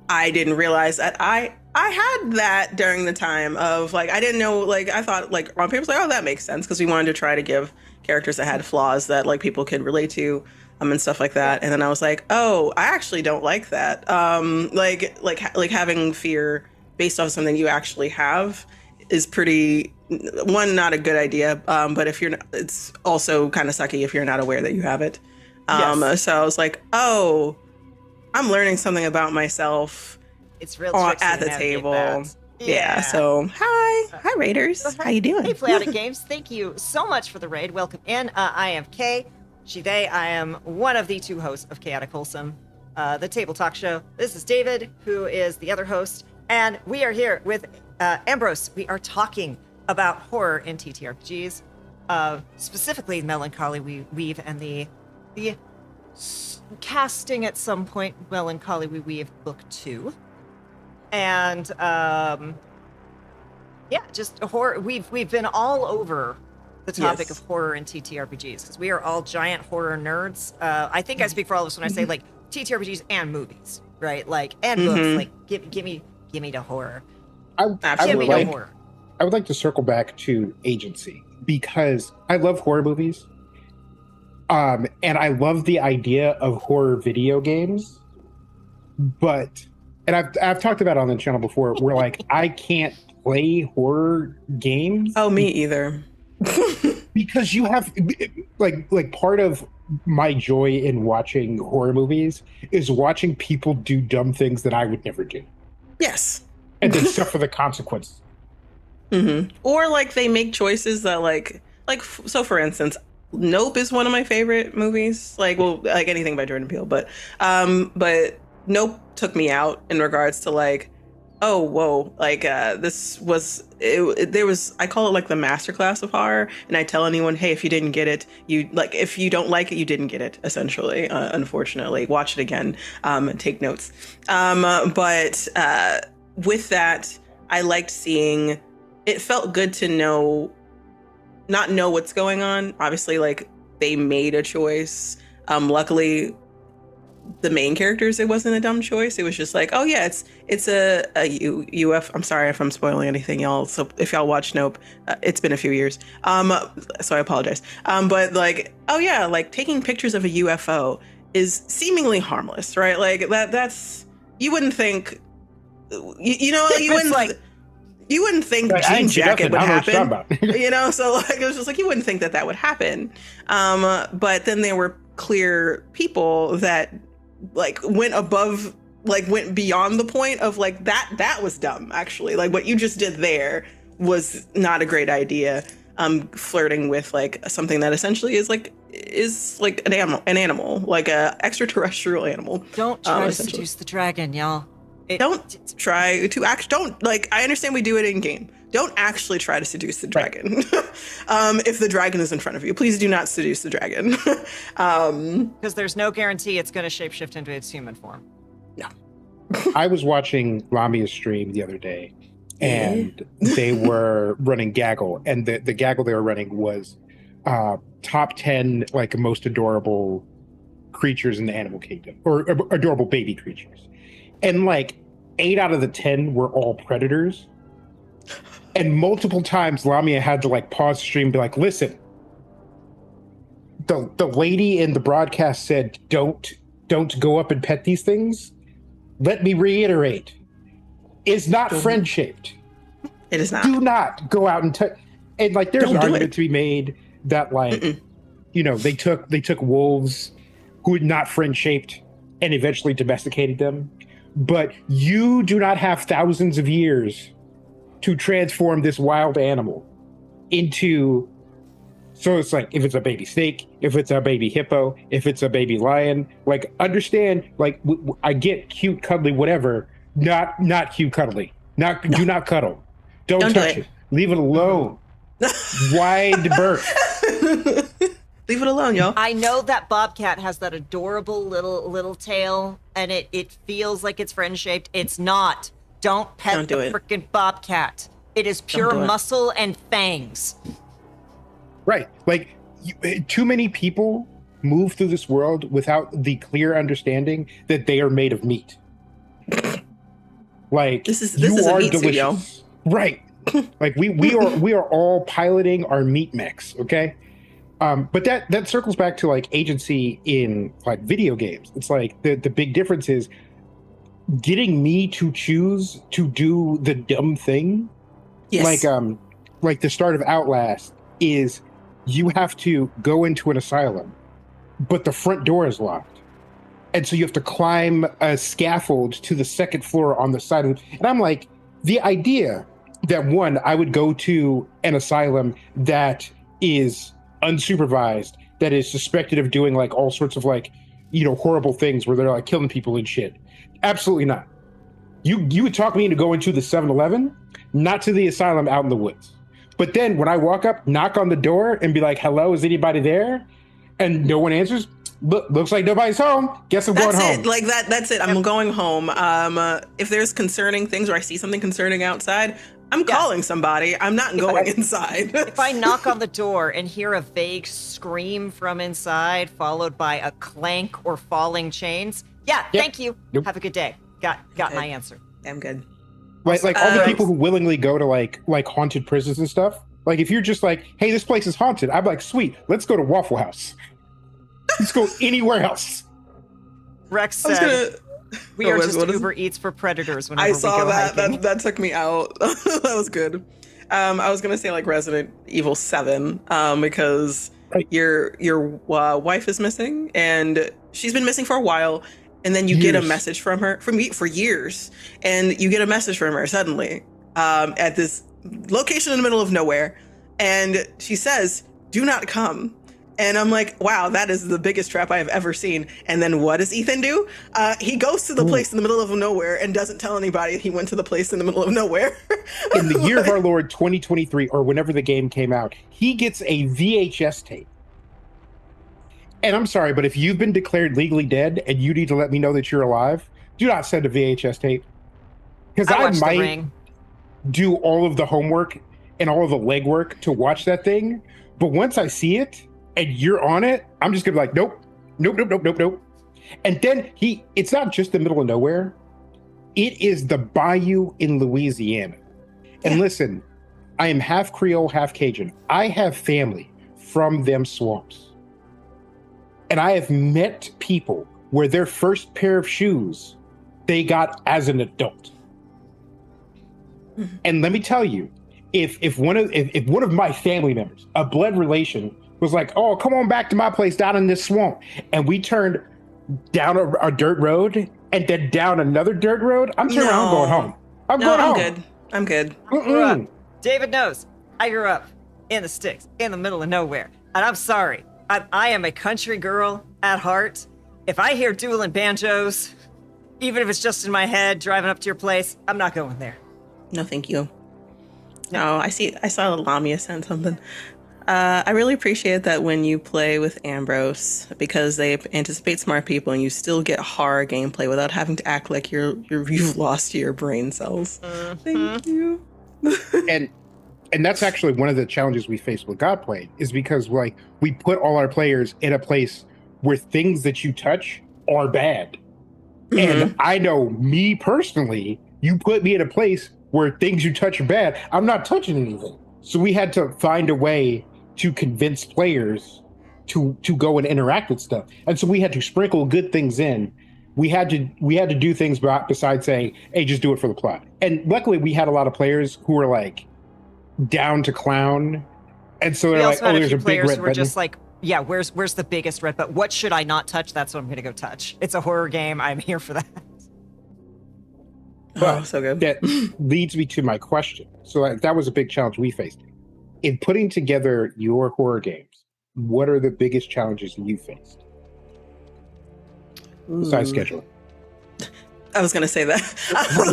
I didn't realize that I had that during the time of like I didn't know, like I thought like on paper like, oh, that makes sense because we wanted to try to give characters that had flaws that like people could relate to, and stuff like that. And then I was like, oh, I actually don't like that. Like having fear based off something you actually have is pretty, one, not a good idea, but if you're not, it's also kind of sucky if you're not aware that you have it. Yes. So I was like, oh, I'm learning something about myself. It's real At the table. Yeah. So hi Raiders, how you doing? Hey, Flatic Games, thank you so much for the raid. Welcome in. I am Kay, she, they. I am one of the 2 hosts of Chaotic Wholesome, the Table Talk Show. This is David, who is the other host. And we are here with Ambrose. We are talking about horror in TTRPGs, specifically Melancholy We Weave and the casting at some point Melancholy We Weave Book 2. And just horror. We've been all over the topic of horror in TTRPGs because we are all giant horror nerds. I think I speak for all of us when I say like TTRPGs and movies, right? Like and books. Like give me the horror. I horror. I would like to circle back to agency because I love horror movies. And I love the idea of horror video games. But I've talked about it on the channel before where like I can't play horror games. Oh, me either. Because you have like part of my joy in watching horror movies is watching people do dumb things that I would never do. Yes. And then suffer the consequences. Mm-hmm. Or like they make choices that so for instance, Nope is one of my favorite movies. Like anything by Jordan Peele, but Nope took me out in regards to like, oh whoa, like this was there was, I call it like the masterclass of horror, and I tell anyone, hey, if you didn't get it, if you don't like it, you didn't get it, essentially. Unfortunately, watch it again, and take notes. But with that, I liked seeing. It felt good to not know what's going on. Obviously, like they made a choice. Luckily, the main characters, it wasn't a dumb choice. It was just like, oh yeah, it's a UF. I'm sorry if I'm spoiling anything, y'all. So if y'all watch Nope, it's been a few years. So I apologize. But like, oh yeah, like taking pictures of a UFO is seemingly harmless, right? Like that's, you wouldn't think, you wouldn't like. You wouldn't think Jean Jacket would happen, so like, it was just like, you wouldn't think that would happen. But then there were clear people that like went beyond the point of like, that was dumb. Actually, like what you just did there was not a great idea. Flirting with like something that essentially is like an animal, like a extraterrestrial animal. Don't try to seduce the dragon, y'all. Don't try to I understand we do it in game. Don't actually try to seduce the dragon. Right. If the dragon is in front of you, please do not seduce the dragon. Because there's no guarantee it's going to shapeshift into its human form. No. I was watching Lamia's stream the other day, and they were running Gaggle, and the Gaggle they were running was top 10 like most adorable creatures in the animal kingdom, or adorable baby creatures. And like 8 out of the 10 were all predators. And multiple times Lamia had to like pause the stream and be like, listen, the lady in the broadcast said, don't don't go up and pet these things, let me reiterate, is not friend-shaped. It is not. Do not go out and touch. And like, there's an argument to be made that like, you know, they took wolves who were not friend-shaped and eventually domesticated them. But you do not have thousands of years to transform this wild animal into. So it's like, if it's a baby snake, if it's a baby hippo, if it's a baby lion, like, understand, like, I get cute, cuddly, whatever, not cute, cuddly. Do not cuddle. Don't touch it. Leave it alone. Wide berth. Leave it alone, y'all. I know that bobcat has that adorable little tail, and it feels like it's friend-shaped. It's not. Don't pet the freaking bobcat. It is pure muscle and fangs. Right. Like, too many people move through this world without the clear understanding that they are made of meat. Like, this is a meat delicious. Suit, yo. Right. Like, we are all piloting our meat mechs, okay? But that circles back to like agency in like video games. It's like the big difference is getting me to choose to do the dumb thing. Yes. Like the start of Outlast is you have to go into an asylum, but the front door is locked. And so you have to climb a scaffold to the second floor on the side of it. And I'm like, the idea that one, I would go to an asylum that is unsupervised, that is suspected of doing like all sorts of like, you know, horrible things where they're like killing people and shit. Absolutely not. You would talk me into going to the 7-Eleven, not to the asylum out in the woods. But then when I walk up, knock on the door and be like, hello, is anybody there? And no one answers. Looks like nobody's home. Guess I'm going home. Like that's it. I'm going home. If there's concerning things or I see something concerning outside, I'm calling somebody. I'm not going inside. If I knock on the door and hear a vague scream from inside, followed by a clank or falling chains, thank you. Nope. Have a good day. Got my answer. I'm good. Like all the people who willingly go to like haunted prisons and stuff. Like, if you're just like, hey, this place is haunted, I'm like, sweet, let's go to Waffle House. Let's go anywhere else. Rex said, we are just Uber Eats for predators whenever we go hiking. That took me out. That was good. I was gonna say like Resident Evil 7, because your wife is missing, and she's been missing for a while, and then you get a message from her for years, and you get a message from her suddenly at this location in the middle of nowhere, and she says, "Do not come." And I'm like, wow, that is the biggest trap I have ever seen. And then what does Ethan do? He goes to the place in the middle of nowhere and doesn't tell anybody he went to the place in the middle of nowhere. In the year of our Lord 2023, or whenever the game came out, he gets a VHS tape. And I'm sorry, but if you've been declared legally dead and you need to let me know that you're alive, do not send a VHS tape. Because I might do all of the homework and all of the legwork to watch that thing. But once I see it, and you're on it, I'm just gonna be like, nope. And then it's not just the middle of nowhere. It is the bayou in Louisiana. And listen, I am half Creole, half Cajun. I have family from them swamps. And I have met people where their first pair of shoes they got as an adult. Mm-hmm. And let me tell you, if one of my family members, a blood relation, was like, oh, come on back to my place down in this swamp, and we turned down a dirt road and then down another dirt road, I'm turning around, I'm going home. I'm good. David knows I grew up in the sticks, in the middle of nowhere. And I'm sorry, I am a country girl at heart. If I hear dueling banjos, even if it's just in my head, driving up to your place, I'm not going there. No, thank you. No, I saw Lamia send something. I really appreciate that when you play with Ambrose, because they anticipate smart people and you still get horror gameplay without having to act like you've lost your brain cells. Thank you. and that's actually one of the challenges we face with Godplay, is because like we put all our players in a place where things that you touch are bad. Mm-hmm. And I know me personally, you put me in a place where things you touch are bad, I'm not touching anything. So we had to find a way to convince players to go and interact with stuff. And so we had to sprinkle good things in. We had to do things besides saying, hey, just do it for the plot. And luckily we had a lot of players who were like down to clown. And so We they're like, also had oh, a there's few a big players red who were button. just like, yeah, where's the biggest red button? What should I not touch? That's what I'm going to go touch. It's a horror game. I'm here for that. But Oh, so good. that leads me to my question. So like, that was a big challenge we faced. In putting together your horror games, what are the biggest challenges you faced? Besides scheduling. I was gonna say that.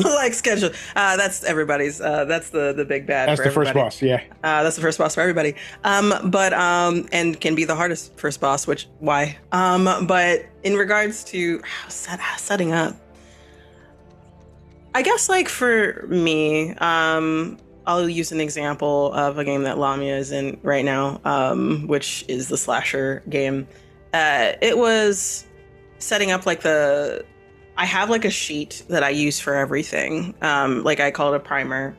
Like schedule. That's everybody's. That's the big bad. That's for the first everybody. boss, yeah. That's the first boss for everybody. But and can be the hardest first boss. Which why? But in regards to setting up, I guess like for me, I'll use an example of a game that Lamia is in right now, which is the slasher game. It was setting up like I have like a sheet that I use for everything. Like I call it a primer.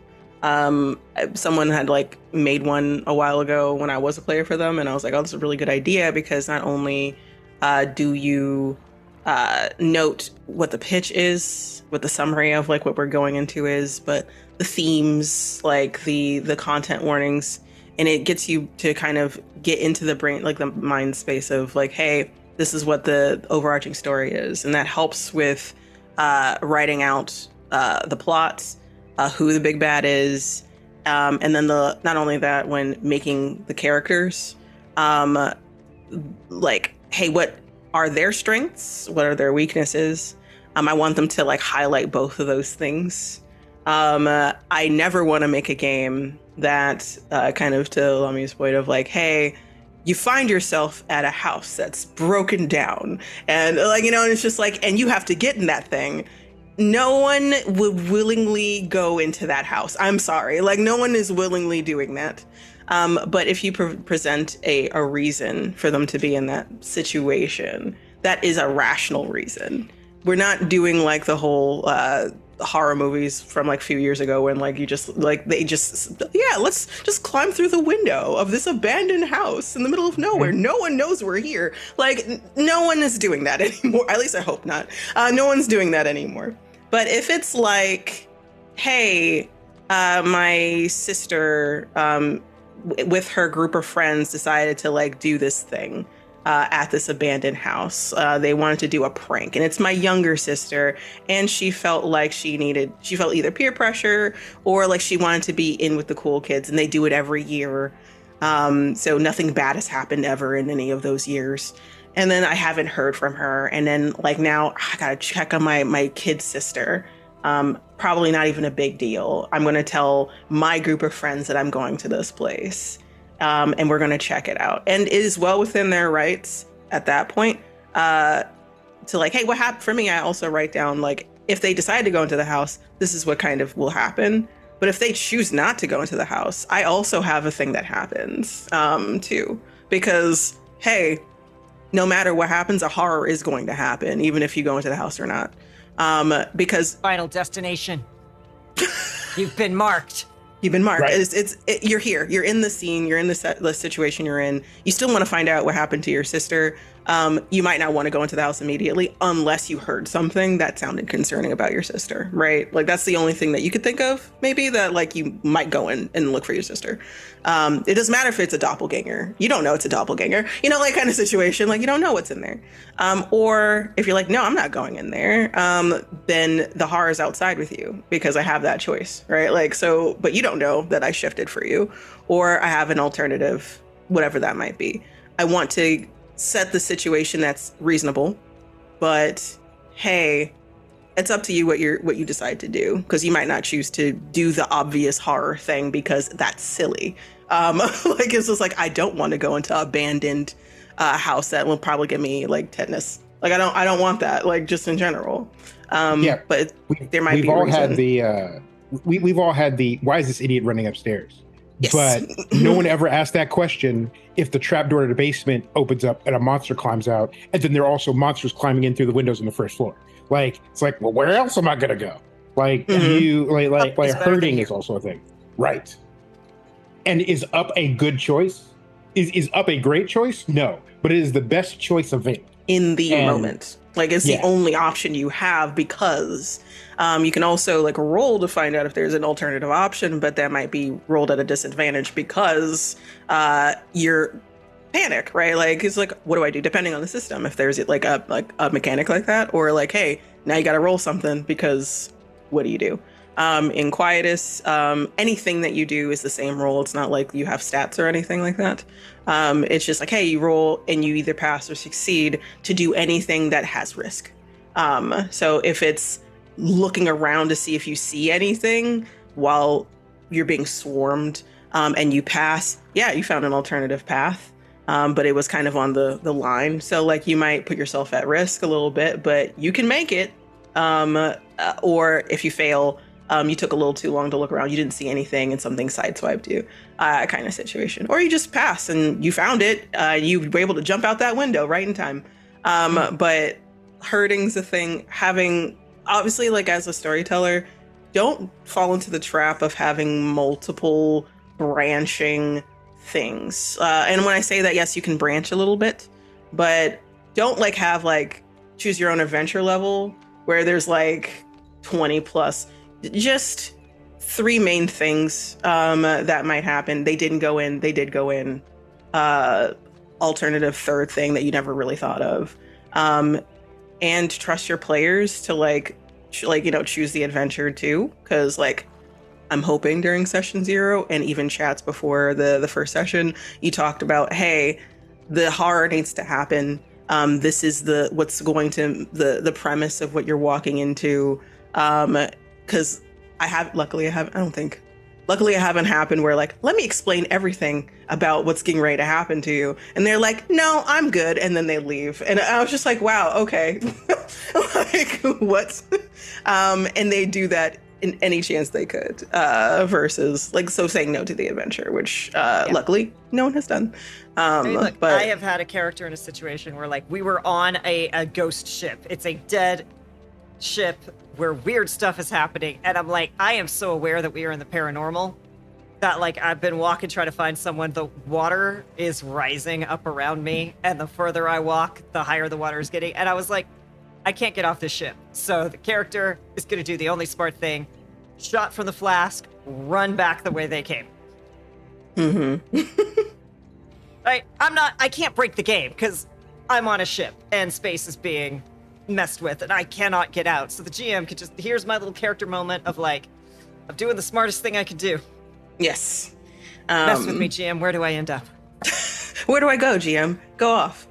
Someone had like made one a while ago when I was a player for them, and I was like, oh, this is a really good idea, because not only do you note what the pitch is, what the summary of like what we're going into is, but the themes, like the content warnings, and it gets you to kind of get into the brain, like the mind space of like, hey, this is what the overarching story is. And that helps with writing out the plot, who the big bad is, and then not only that, when making the characters, like, hey, what are their strengths? What are their weaknesses? I want them to like highlight both of those things. I never want to make a game that kind of, to Lami's point of like, hey, you find yourself at a house that's broken down, and like, and it's just like, and you have to get in that thing. No one would willingly go into that house. I'm sorry. Like, no one is willingly doing that. But if you present a reason for them to be in that situation, that is a rational reason. We're not doing like the whole horror movies from like a few years ago when like let's just climb through the window of this abandoned house in the middle of nowhere. No one knows we're here. Like, no one is doing that anymore. At least I hope not. No one's doing that anymore. But if it's like, hey, my sister with her group of friends decided to like do this thing at this abandoned house. They wanted to do a prank, and it's my younger sister, and she felt like she felt either peer pressure or like she wanted to be in with the cool kids, and they do it every year. So nothing bad has happened ever in any of those years. And then I haven't heard from her. And then like now I gotta check on my kid sister. Probably not even a big deal. I'm going to tell my group of friends that I'm going to this place, and we're going to check it out. And it is well within their rights at that point to like, hey, what happened? For me, I also write down like, if they decide to go into the house, this is what kind of will happen. But if they choose not to go into the house, I also have a thing that happens too. Because, hey, no matter what happens, a horror is going to happen, even if you go into the house or not. Because Final destination. You've been marked. You've been marked. Right. You're here. You're in the scene. You're in the situation you're in. You still want to find out what happened to your sister. You might not want to go into the house immediately unless you heard something that sounded concerning about your sister, right? Like that's the only thing that you could think of, maybe, that like you might go in and look for your sister. It doesn't matter if it's a doppelganger. You don't know it's a doppelganger, like kind of situation. Like you don't know what's in there. Or if you're like, no, I'm not going in there. Then the horror is outside with you because I have that choice, right? Like, so, but you don't know that I shifted for you, or I have an alternative, whatever that might be. I want to set the situation that's reasonable, but hey, it's up to you what you decide to do, because you might not choose to do the obvious horror thing because that's silly. Like it's just like, I don't want to go into abandoned house that will probably give me like tetanus. Like I don't want that, like just in general. But there might be a reason. We've all had the why is this idiot running upstairs? Yes. But no one ever asked that question if the trapdoor to the basement opens up and a monster climbs out, and then there are also monsters climbing in through the windows on the first floor. Like it's like, well, where else am I gonna go? Like you like hurting is also a thing, right? And is up a good choice? is up a great choice? No, but it is the best choice available in the And- moment. Like it's the Yeah. only option you have, because you can also like roll to find out if there's an alternative option, but that might be rolled at a disadvantage because you're panic, right? Like it's like, what do I do depending on the system? If there's like a mechanic like that, or like, hey, now you got to roll something because what do you do? In Quietus, anything that you do is the same roll. It's not like you have stats or anything like that. It's just like, hey, you roll and you either pass or succeed to do anything that has risk. So if it's looking around to see if you see anything while you're being swarmed, and you pass, yeah, you found an alternative path. But it was kind of on the line. So like you might put yourself at risk a little bit, but you can make it. Or if you fail, you took a little too long to look around, you didn't see anything and something sideswiped you, kind of situation. Or you just pass and you found it, you were able to jump out that window right in time. But hurting's a thing. Having, obviously, like as a storyteller, don't fall into the trap of having multiple branching things. And when I say that, yes, you can branch a little bit, but don't like have like choose your own adventure level where there's like 20 plus. Just 3 main things that might happen. They didn't go in. They did go in. Alternative third thing that you never really thought of. And trust your players to like choose the adventure too. Because like I'm hoping during session 0 and even chats before the first session, you talked about, hey, the horror needs to happen. This is the premise of what you're walking into. Because luckily I haven't happened where like, let me explain everything about what's getting ready to happen to you. And they're like, no, I'm good. And then they leave. And I was just like, wow, okay. Like what? And they do that in any chance they could, versus like, so saying no to the adventure, which luckily no one has done. I mean, look, but I have had a character in a situation where like we were on a ghost ship. It's a dead ship where weird stuff is happening, and I'm like, I am so aware that we are in the paranormal that like I've been walking trying to find someone. The water is rising up around me, and the further I walk, the higher the water is getting. And I was like, I can't get off this ship. So the character is going to do the only smart thing: shot from the flask, run back the way they came. Mm-hmm. I can't break the game because I'm on a ship and space is being messed with and I cannot get out. So the GM could just, here's my little character moment of like, I'm doing the smartest thing I could do. Yes. Mess with me, GM. Where do I end up? Where do I go, GM? Go off.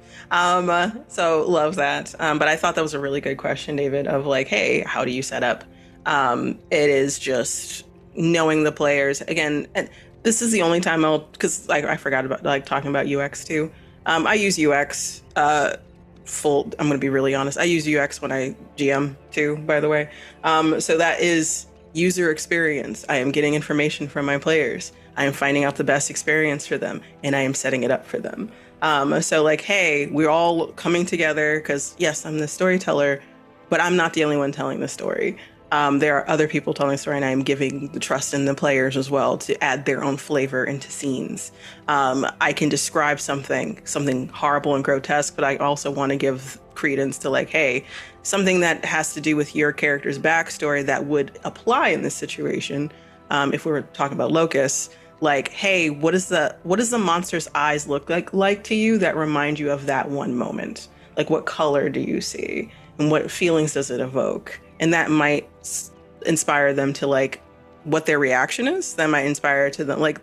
So love that. But I thought that was a really good question, David, of like, hey, how do you set up? It is just knowing the players. Again, and this is the only time because like I forgot about like talking about UX too. I use UX I'm going to be really honest. I use UX when I GM too, by the way. So that is user experience. I am getting information from my players. I am finding out the best experience for them, and I am setting it up for them. So like, hey, we're all coming together because yes, I'm the storyteller, but I'm not the only one telling the story. There are other people telling the story, and I am giving the trust in the players as well to add their own flavor into scenes. I can describe something horrible and grotesque, but I also want to give credence to like, hey, something that has to do with your character's backstory that would apply in this situation. If we were talking about Locus, like, hey, what does the monster's eyes look like to you that remind you of that one moment? Like, what color do you see, and what feelings does it evoke? And that might inspire them to like what their reaction is. That might inspire to them like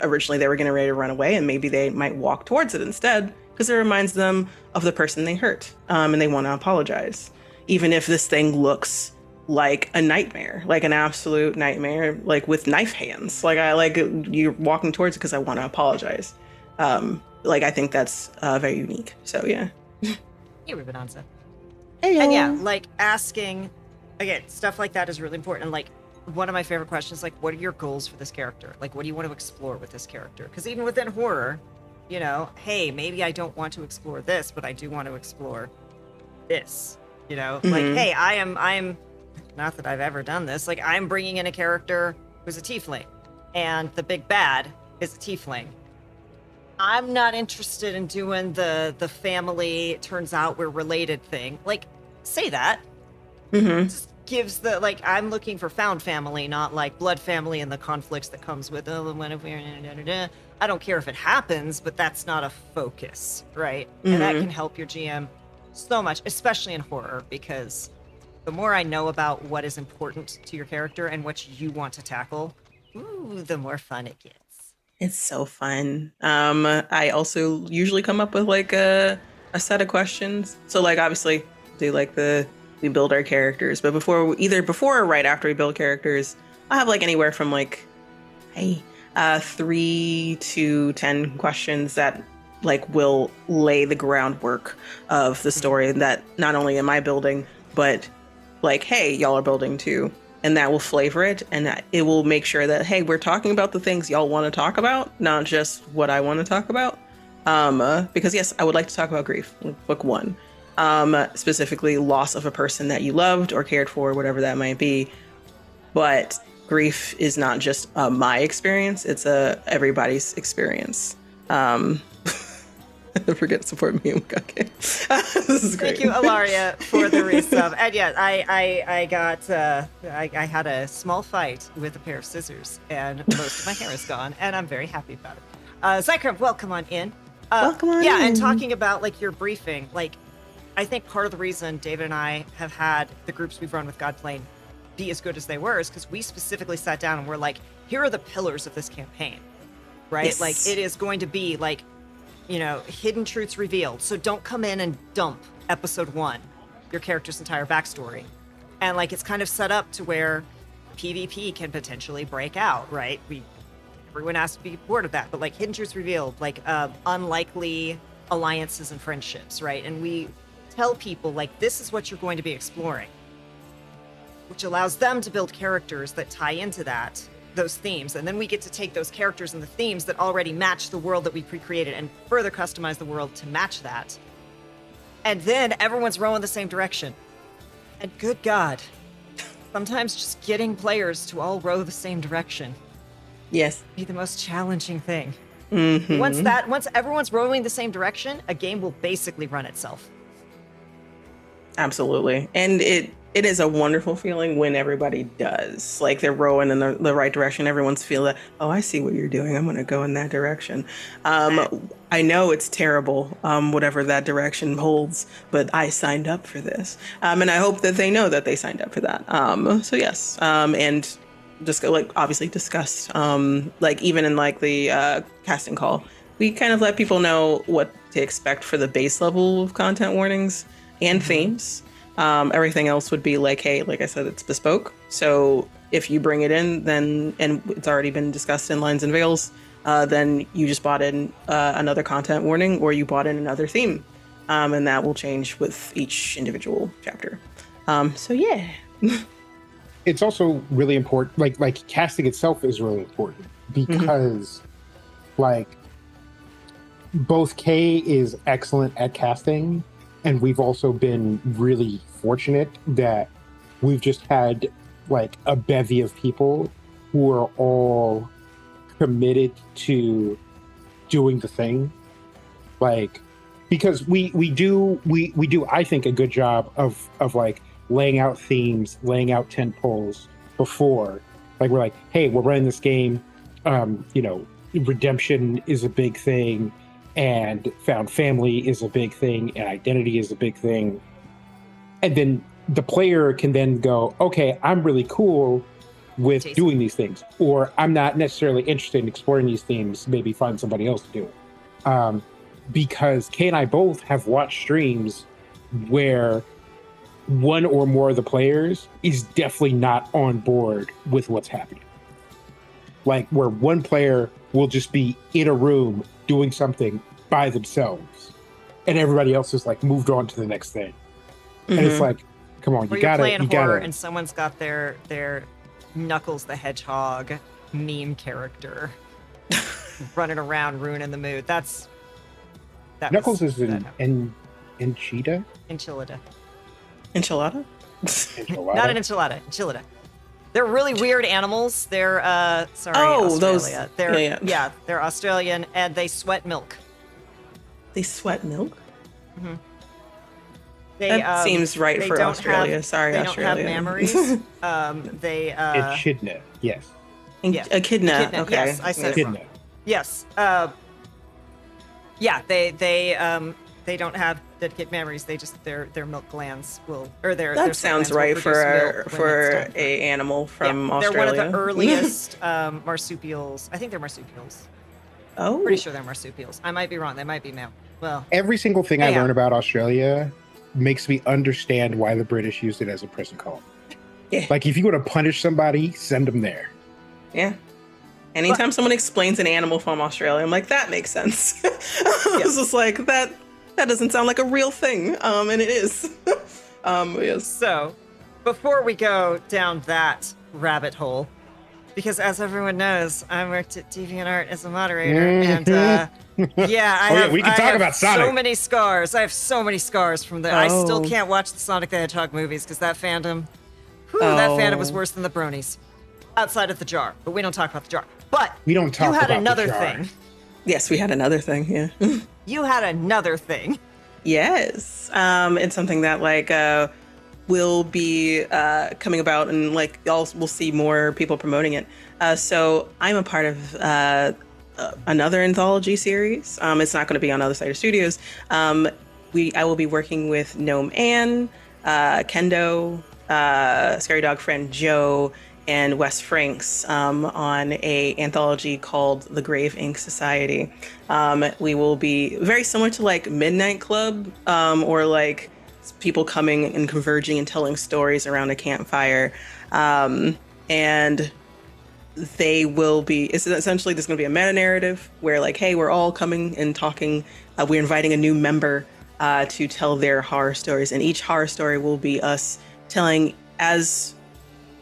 originally they were getting ready to run away, and maybe they might walk towards it instead because it reminds them of the person they hurt, and they want to apologize, even if this thing looks like a nightmare, like an absolute nightmare, like with knife hands. Like you're walking towards it because I want to apologize. Like I think that's very unique. So yeah. Hey, Rubenanza. Hello. And yeah, like asking, again, stuff like that is really important. Like one of my favorite questions, like, what are your goals for this character? Like, what do you want to explore with this character? Because even within horror, you know, hey, maybe I don't want to explore this, but I do want to explore this. You know, like, hey, I am not that I've ever done this. Like, I'm bringing in a character who's a tiefling, and the big bad is a tiefling. I'm not interested in doing the family, it turns out we're related thing. Like, say that. Mm-hmm. Just gives the, like, I'm looking for found family, not like blood family and the conflicts that comes with, oh, when if we're, I don't care if it happens, but that's not a focus, right? And that Mm-hmm. can help your GM so much, especially in horror, because the more I know about what is important to your character and what you want to tackle, ooh, the more fun it gets. It's so fun. I also usually come up with like a set of questions. So like obviously do like we build our characters, but either before or right after we build characters, I have like anywhere from like, hey, 3 to 10 questions that like will lay the groundwork of the story that not only am I building, but like, hey, y'all are building too. And that will flavor it, and it will make sure that, hey, we're talking about the things y'all want to talk about, not just what I want to talk about. Because yes, I would like to talk about grief, book 1. Specifically loss of a person that you loved or cared for, whatever that might be. But grief is not just my experience, it's everybody's experience. Don't forget to support me. Okay. This is great. Thank you, Ilaria, for the resub. And yeah, I had a small fight with a pair of scissors, and most of my hair is gone, and I'm very happy about it. Zycrum, welcome on in. Welcome on yeah, in. and talking about like your briefing, like I think part of the reason David and I have had the groups we've run with Godplane be as good as they were is because we specifically sat down and we're like, here are the pillars of this campaign, right? Yes. Like it is going to be like, you know, hidden truths revealed. So don't come in and dump episode 1, your character's entire backstory. And like it's kind of set up to where PvP can potentially break out, right? Everyone has to be bored of that, but like hidden truths revealed, like unlikely alliances and friendships, right? And we tell people like this is what you're going to be exploring, which allows them to build characters that tie into those themes, and then we get to take those characters and the themes that already match the world that we pre-created and further customize the world to match that. And then everyone's rowing the same direction. And good God, sometimes just getting players to all row the same direction Yes. be the most challenging thing. Mm-hmm. Once everyone's rowing the same direction, a game will basically run itself. Absolutely. And it is a wonderful feeling when everybody does. Like they're rowing in the right direction. Everyone's feeling, oh, I see what you're doing. I'm going to go in that direction. I know it's terrible, whatever that direction holds, but I signed up for this. And I hope that they know that they signed up for that. So yes. And just like obviously discussed, like even in like the casting call, we kind of let people know what to expect for the base level of content warnings and themes. Everything else would be like, hey, like I said, it's bespoke. So if you bring it in, then, and it's already been discussed in Lines and Veils, then you just bought in another content warning or you bought in another theme. And that will change with each individual chapter. So yeah. It's also really important. Like casting itself is really important because like both Kay is excellent at casting, and we've also been really fortunate that we've just had like a bevy of people who are all committed to doing the thing. Like, because we do I think a good job of like laying out themes, laying out tent poles before. Like we're like, hey, we're running this game. You know, redemption is a big thing, and found family is a big thing, and identity is a big thing. And then the player can then go, okay, I'm really cool with Jason. doing these things, or I'm not necessarily interested in exploring these themes, maybe find somebody else to do it. Because Kay and I both have watched streams where one or more of the players is definitely not on board with what's happening. Like where one player will just be in a room doing something by themselves, and everybody else is like moved on to the next thing. And it's like, come on, Or you you're gotta, playing you horror gotta. and someone's got their Knuckles the Hedgehog meme character running around ruining the mood. That Knuckles was, is an cheetah. enchilada. Enchilada? Enchilada. Not an enchilada. Enchilada. They're really weird animals. They're sorry, Oh, those- Australia. They're yeah. they're Australian and they sweat milk. They sweat milk? They, That seems right they for don't Australia. have- Sorry, they Australia. don't have mammaries. They Echidna, yes. yeah. Echidna. Echidna, Okay. yes, I said it wrong. Echidna. Yes. Yeah, they don't have dedicated mammaries. They just their milk glands will or their That their sounds glands will right produce milk when for it's time. a animal from Yeah, Australia. they're one of the earliest marsupials. I think they're marsupials. Oh, Pretty sure they're marsupials. I might be wrong. They might be male. Well, Every single thing I Anyhow. learn about Australia makes me understand why the British used it as a prison colony. Yeah. Like, if you want to punish somebody, send them there. yeah. Anytime someone explains an animal from Australia, I'm like, that makes sense. It's just like that doesn't sound like a real thing. And it is. Yes. so before we go down that rabbit hole, because as everyone knows, I worked at DeviantArt as a moderator, and We can I talk have about Sonic. So many scars. I have so many scars from the. I still Oh. can't watch the Sonic the Hedgehog movies because that fandom, that fandom was Oh. worse than the bronies. Outside of the jar, but we don't talk about the jar. But We don't talk you had about the another jar. thing. Yes, we had another thing. Yeah. You had another thing. Yes. It's something that will be coming about, and y'all will see more people promoting it. So I'm a part of another anthology series. It's not going to be on Other Side of Studios. I will be working with Gnome Anne, Kendo, Scary Dog Friend Joe, and Wes Franks on a anthology called The Grave Ink Society. We will be very similar to Midnight Club, or people coming and converging and telling stories around a campfire. And they will be, it's essentially, there's going to be a meta narrative where hey, we're all coming and talking. We're inviting a new member to tell their horror stories, and each horror story will be us telling, as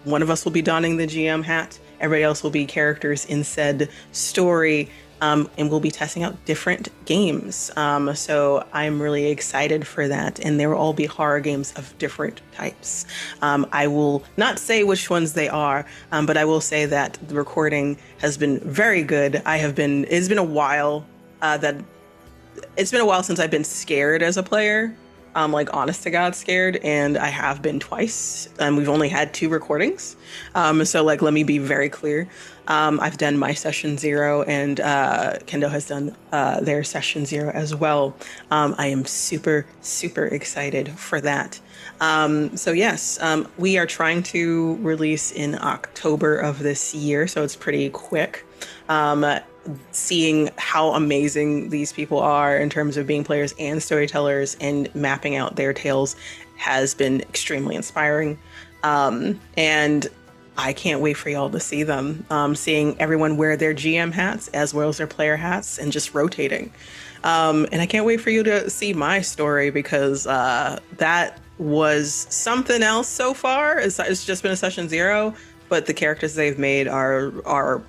one of us will be donning the GM hat, everybody else will be characters in said story, and we'll be testing out different games. So I'm really excited for that, and there will all be horror games of different types. I will not say which ones they are, but I will say that the recording has been very good. It's been a while since I've been scared as a player. Honest to God scared, and I have been twice. We've only had 2 recordings. So let me be very clear. I've done my session 0, and Kendo has done their session 0 as well. I am super, super excited for that. So yes, we are trying to release in October of this year, so it's pretty quick. Seeing how amazing these people are in terms of being players and storytellers and mapping out their tales has been extremely inspiring. And I can't wait for y'all to see them. Seeing everyone wear their GM hats as well as their player hats and just rotating. And I can't wait for you to see my story, because that was something else so far. It's just been a session 0, but the characters they've made are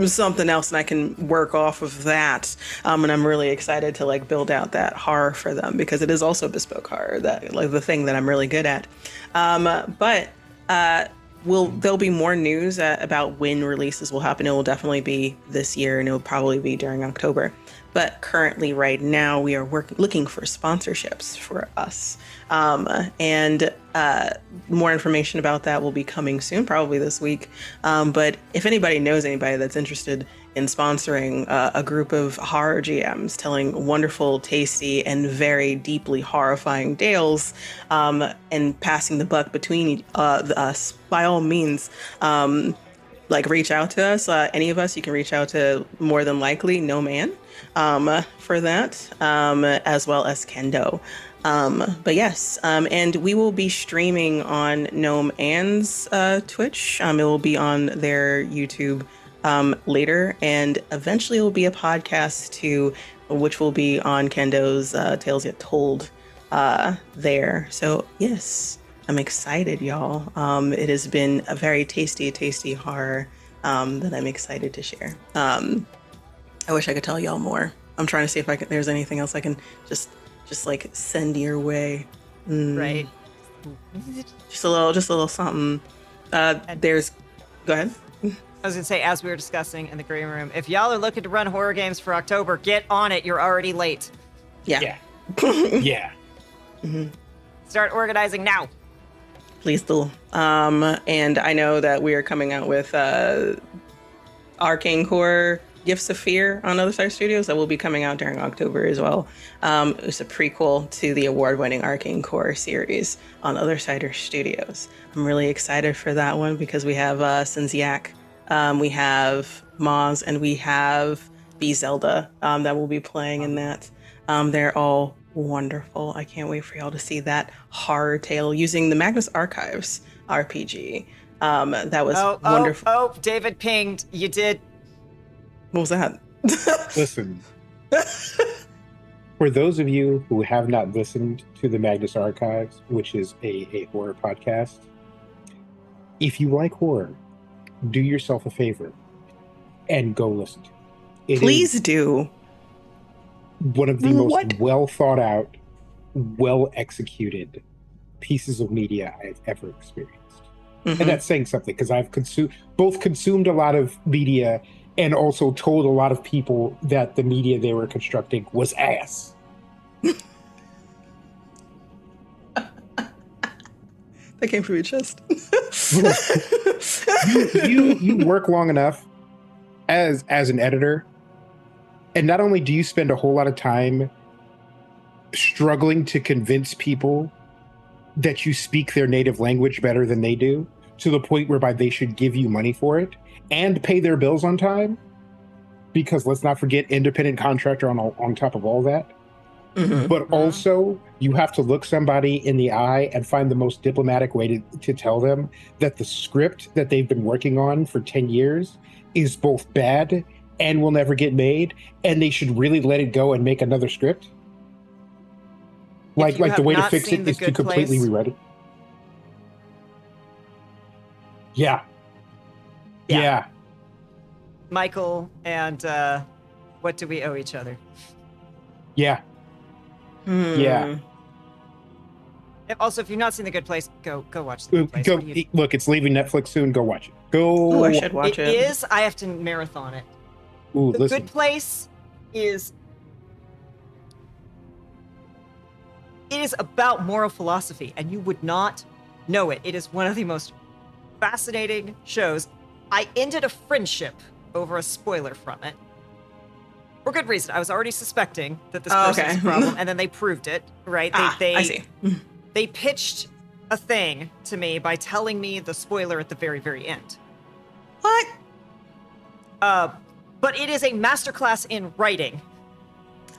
something else, and I can work off of that. And I'm really excited to build out that horror for them, because it is also bespoke horror, that the thing that I'm really good at. But there'll be more news about when releases will happen. It will definitely be this year, and it will probably be during October. But currently, right now, we are looking for sponsorships for us. And more information about that will be coming soon, probably this week. But if anybody knows anybody that's interested in sponsoring a group of horror GMs telling wonderful, tasty, and very deeply horrifying tales, and passing the buck between us, by all means, reach out to us. Any of us, you can reach out to, more than likely, No Man, for that, as well as Kendo. But yes, and we will be streaming on Gnome Anne's Twitch. It will be on their YouTube later, and eventually it will be a podcast too, which will be on Kendo's Tales Yet Told there. So yes, I'm excited, y'all. It has been a very tasty horror that I'm excited to share. I wish I could tell y'all more. I'm trying to see if there's anything else I can just send your way. Right. Just a little something. There's, go ahead. I was going to say, as we were discussing in the green room, if y'all are looking to run horror games for October, get on it. You're already late. Yeah. Yeah. Start organizing now. Please do. And I know that we are coming out with Arcane Core Gifts of Fear on Other Side Studios that will be coming out during October as well. It's a prequel to the award-winning Arcane Core series on Other Sider Studios. I'm really excited for that one because we have Sinziak, we have Moz, and we have B Zelda that will be playing in that. They're all wonderful. I can't wait for y'all to see that horror tale using the Magnus Archives RPG. That was wonderful. Oh, David pinged. You did. What was that? Listen, for those of you who have not listened to the Magnus Archives, which is a horror podcast, if you like horror, do yourself a favor and go listen to it. Please do. One of the most well thought out, well executed pieces of media I've ever experienced. And that's saying something because I've consumed a lot of media and also told a lot of people that the media they were constructing was ass. That came from your chest. you work long enough as an editor, and not only do you spend a whole lot of time struggling to convince people that you speak their native language better than they do, to the point whereby they should give you money for it and pay their bills on time, because let's not forget independent contractor on top of all that. But also you have to look somebody in the eye and find the most diplomatic way to tell them that the script that they've been working on for 10 years is both bad and will never get made, and they should really let it go and make another script. Like the way to fix it is to completely rewrite it. Yeah. Michael and what do we owe each other? Yeah. Yeah. Also, if you've not seen The Good Place, go watch The Good Place. Look, it's leaving Netflix soon. Go watch it. Go. Oh, I should watch it. It is. I have to marathon it. Ooh, The listen. Good Place is. It is about moral philosophy, and you would not know it. It is one of the most fascinating shows. I ended a friendship over a spoiler from it. For good reason. I was already suspecting that this person was a problem, and then they proved it, right? I see. They pitched a thing to me by telling me the spoiler at the very, very end. What? But it is a masterclass in writing.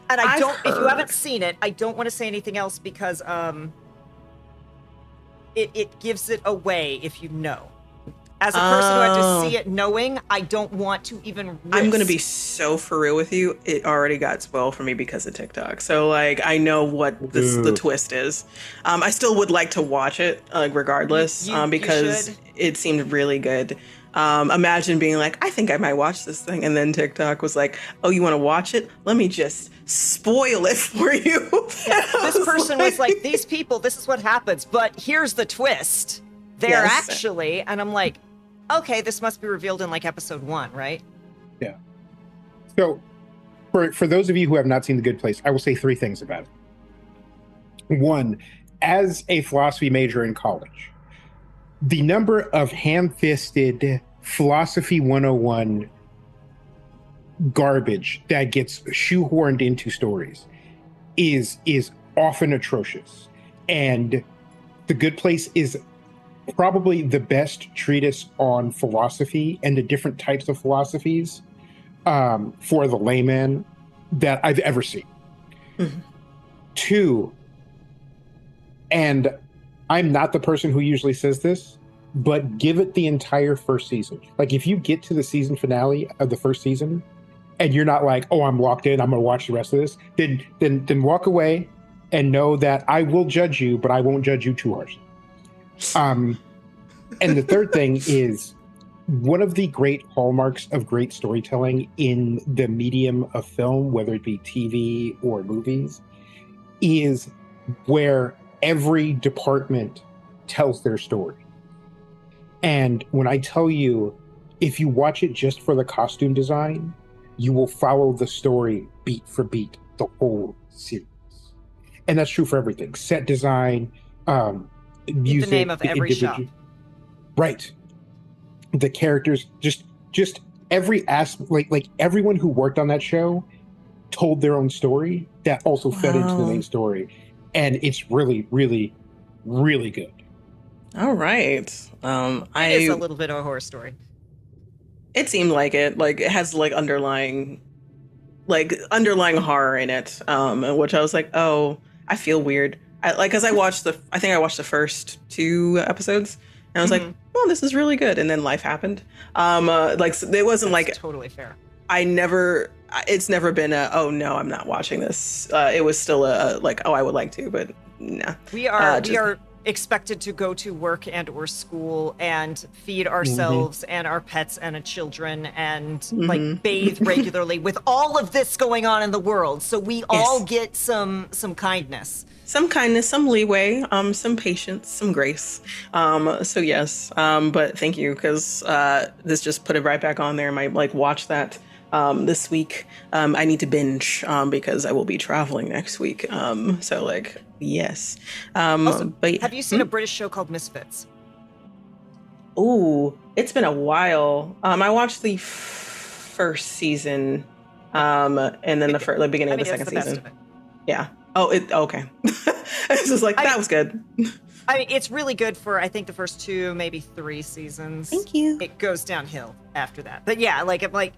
And if you haven't seen it, I don't want to say anything else because it gives it away if you know. As a person who had to see it knowing, I don't want to even risk. I'm going to be so for real with you. It already got spoiled for me because of TikTok. So, like, I know what the twist is. I still would like to watch it, regardless, because it seemed really good. Imagine being like, I think I might watch this thing. And then TikTok was like, oh, you want to watch it? Let me just spoil it for you. Yeah, this person was like, these people, this is what happens. But here's the twist. They're actually, and I'm like, okay, this must be revealed in like episode 1, right? Yeah. So for those of you who have not seen The Good Place, I will say 3 things about it. 1, as a philosophy major in college, the number of ham-fisted philosophy 101 garbage that gets shoehorned into stories is often atrocious. And The Good Place is probably the best treatise on philosophy and the different types of philosophies for the layman that I've ever seen. 2, and I'm not the person who usually says this, but give it the entire first season. Like, if you get to the season finale of the first season and you're not like, oh, I'm locked in, I'm going to watch the rest of this, then walk away and know that I will judge you, but I won't judge you too harshly. And the third thing is, one of the great hallmarks of great storytelling in the medium of film, whether it be TV or movies, is where every department tells their story. And when I tell you, if you watch it just for the costume design, you will follow the story beat for beat the whole series. And that's true for everything. Set design, music, the name of every shop. Right. The characters, just every aspect, like everyone who worked on that show told their own story that also fed into the main story. And it's really, really, really good. All right. It is a little bit of a horror story. It seemed like it. Like it has like underlying horror in it. Which I was like, oh, I feel weird. Cause I think I watched the first 2 episodes, and I was like, oh, this is really good. And then life happened. It wasn't That's like totally fair. It's never been a, oh no, I'm not watching this. It was still a like, oh, I would like to, but nah. We are expected to go to work and or school and feed ourselves and our pets and our children and like bathe regularly with all of this going on in the world. So we all get some kindness. Some kindness, some leeway, some patience, some grace. So yes, but thank you, because this just put it right back on there. I might like watch that this week. I need to binge because I will be traveling next week. So like, yes. Also, but have you seen a British show called Misfits? Ooh, it's been a while. I watched the first season, and then the beginning of the second season. Yeah. Oh, okay. It's just like, that was good. I mean, it's really good for, I think, the first 2, maybe 3 seasons. Thank you. It goes downhill after that. But yeah,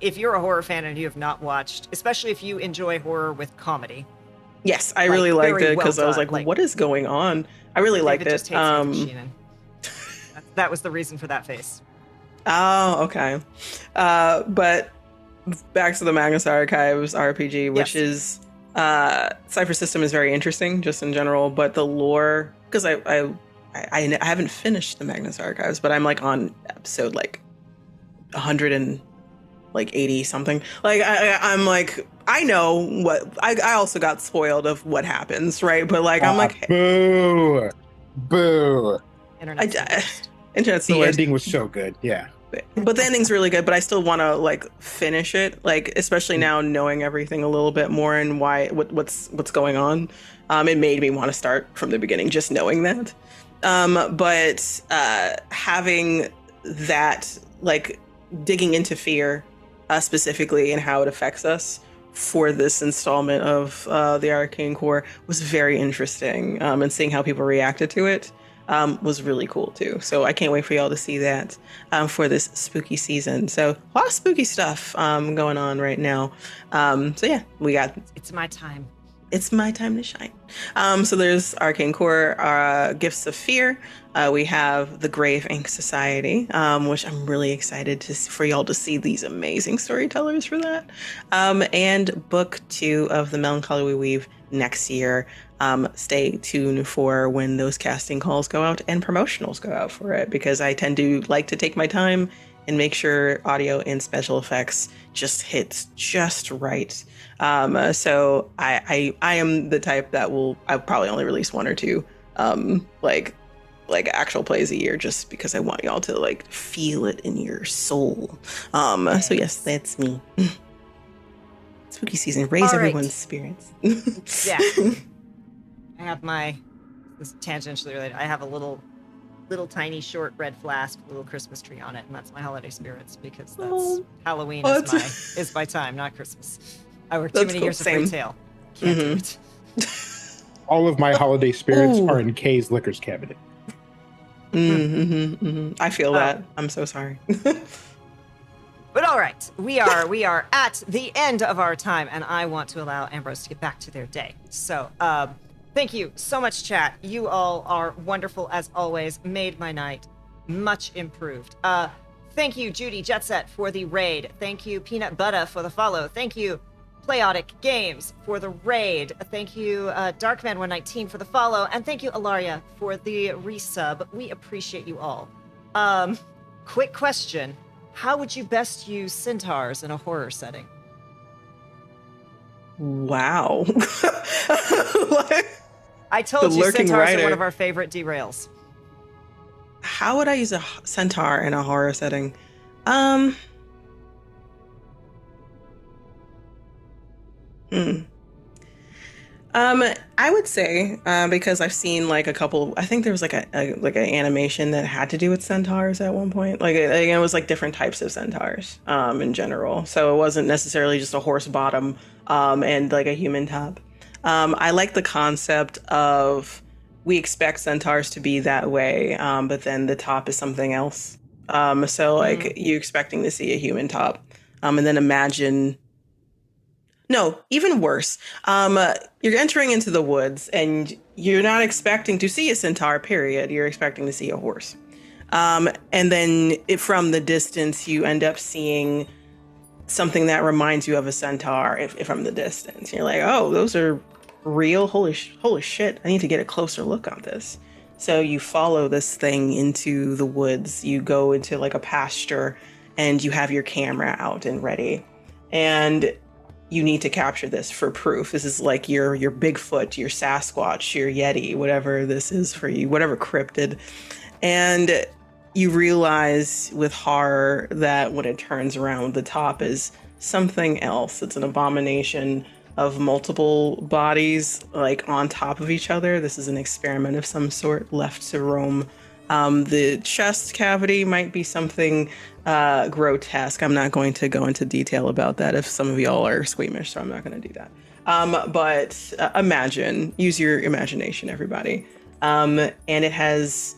if you're a horror fan and you have not watched, especially if you enjoy horror with comedy. Yes, I really liked it because I was like, what is going on? I really liked it. Just hates that was the reason for that face. Oh, okay. But back to the Magnus Archives RPG, which is Cypher System is very interesting just in general, but the lore, because I haven't finished the Magnus Archives, but I'm like on episode like 180 something. Like I'm like, I know what I also got spoiled of what happens, right? But like I'm like, boo. Internet's The ending was so good, yeah. But the ending's really good, but I still want to like finish it, like especially now knowing everything a little bit more and what's going on. It made me want to start from the beginning, just knowing that. But having that, like digging into fear specifically and how it affects us for this installment of the Arcane Core was very interesting, and seeing how people reacted to it was really cool too. So I can't wait for y'all to see that for this spooky season. So a lot of spooky stuff going on right now. So yeah, it's my time. It's my time to shine. So there's Arcane Core, Gifts of Fear. We have the Grave Ink Society, which I'm really excited for y'all to see these amazing storytellers for that. And book 2 of the Melancholy We Weave next year. Stay tuned for when those casting calls go out and promotionals go out for it, because I tend to like to take my time and make sure audio and special effects just hits just right. So I am the type that I'll probably only release 1 or 2 like actual plays a year, just because I want y'all to like feel it in your soul. So yes, that's me. Spooky season, raise everyone's spirits. Yeah. I have this is tangentially related. I have a little tiny short red flask with a little Christmas tree on it, and that's my holiday spirits, because that's Halloween is my time, not Christmas. I work too many years of retail. Can't do it. All of my holiday spirits are in Kay's liquors cabinet. I feel that. I'm so sorry. But all right, we are at the end of our time, and I want to allow Ambrose to get back to their day. So, thank you so much, chat. You all are wonderful as always. Made my night much improved. Thank you, Judy Jetset, for the raid. Thank you, Peanut Butter, for the follow. Thank you, Playotic Games, for the raid. Thank you, Darkman119, for the follow. And thank you, Alaria, for the resub. We appreciate you all. Quick question. How would you best use centaurs in a horror setting? Wow. I told you centaurs are one of our favorite derails. how would I use a centaur in a horror setting? Hmm. I would say because I've seen like a couple. I think there was like a like an animation that had to do with centaurs at one point. Like it was like different types of centaurs in general. So it wasn't necessarily just a horse bottom and like a human top. I like the concept of we expect centaurs to be that way, but then the top is something else. So like you expecting to see a human top, and then imagine. No, even worse. You're entering into the woods and you're not expecting to see a centaur, period. You're expecting to see a horse. And then from the distance, you end up seeing something that reminds you of a centaur if from the distance. You're like, oh, those are real. Holy shit. I need to get a closer look on this. So you follow this thing into the woods. You go into like a pasture and you have your camera out and ready. And you need to capture this for proof. This is like your Bigfoot, your Sasquatch, your Yeti, whatever this is for you, whatever cryptid. And you realize with horror that when it turns around, the top is something else. It's an abomination of multiple bodies like on top of each other. This is an experiment of some sort left to roam. The chest cavity might be something grotesque. I'm not going to go into detail about that if some of y'all are squeamish, so I'm not going to do that. But imagine, use your imagination, everybody. And it has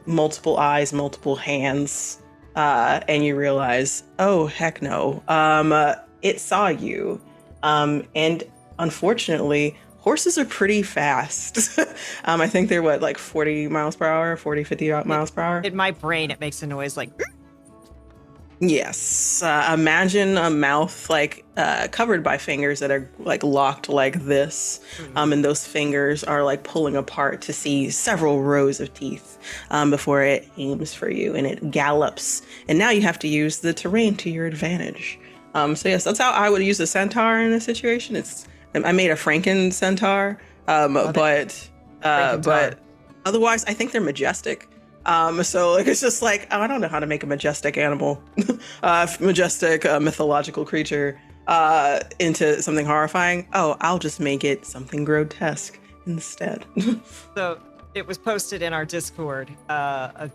multiple eyes, multiple hands, and you realize, oh, heck no. It saw you. And unfortunately, horses are pretty fast. I think they're like 40 miles per hour, 40, 50 miles per hour. In my brain, it makes a noise like... Yes. Imagine a mouth like covered by fingers that are like locked like this. And those fingers are like pulling apart to see several rows of teeth before it aims for you, and it gallops. And now you have to use the terrain to your advantage. So yes, that's how I would use a centaur in a situation. I made a Franken centaur, but otherwise I think they're majestic. So like, it's just like, oh, I don't know how to make a majestic animal, majestic mythological creature into something horrifying. Oh, I'll just make it something grotesque instead. So it was posted in our Discord a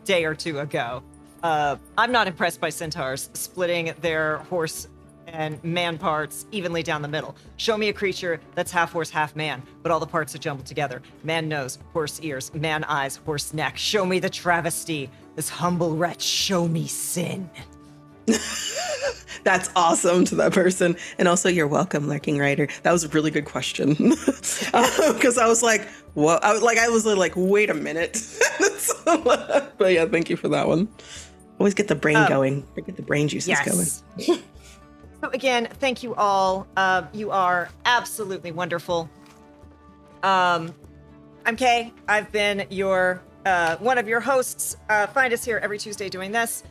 day or two ago. I'm not impressed by centaurs splitting their horse and man parts evenly down the middle. Show me a creature that's half horse, half man, but all the parts are jumbled together. Man nose, horse ears, man eyes, horse neck. Show me the travesty. This humble wretch, show me sin. That's awesome to that person. And also, you're welcome, Lurking Rider. That was a really good question. Because I was like, what? I was like, wait a minute. But yeah, thank you for that one. Always get the brain going. Get the brain juices going. So again, thank you all. You are absolutely wonderful. I'm Kay. I've been your one of your hosts. Find us here every Tuesday doing this.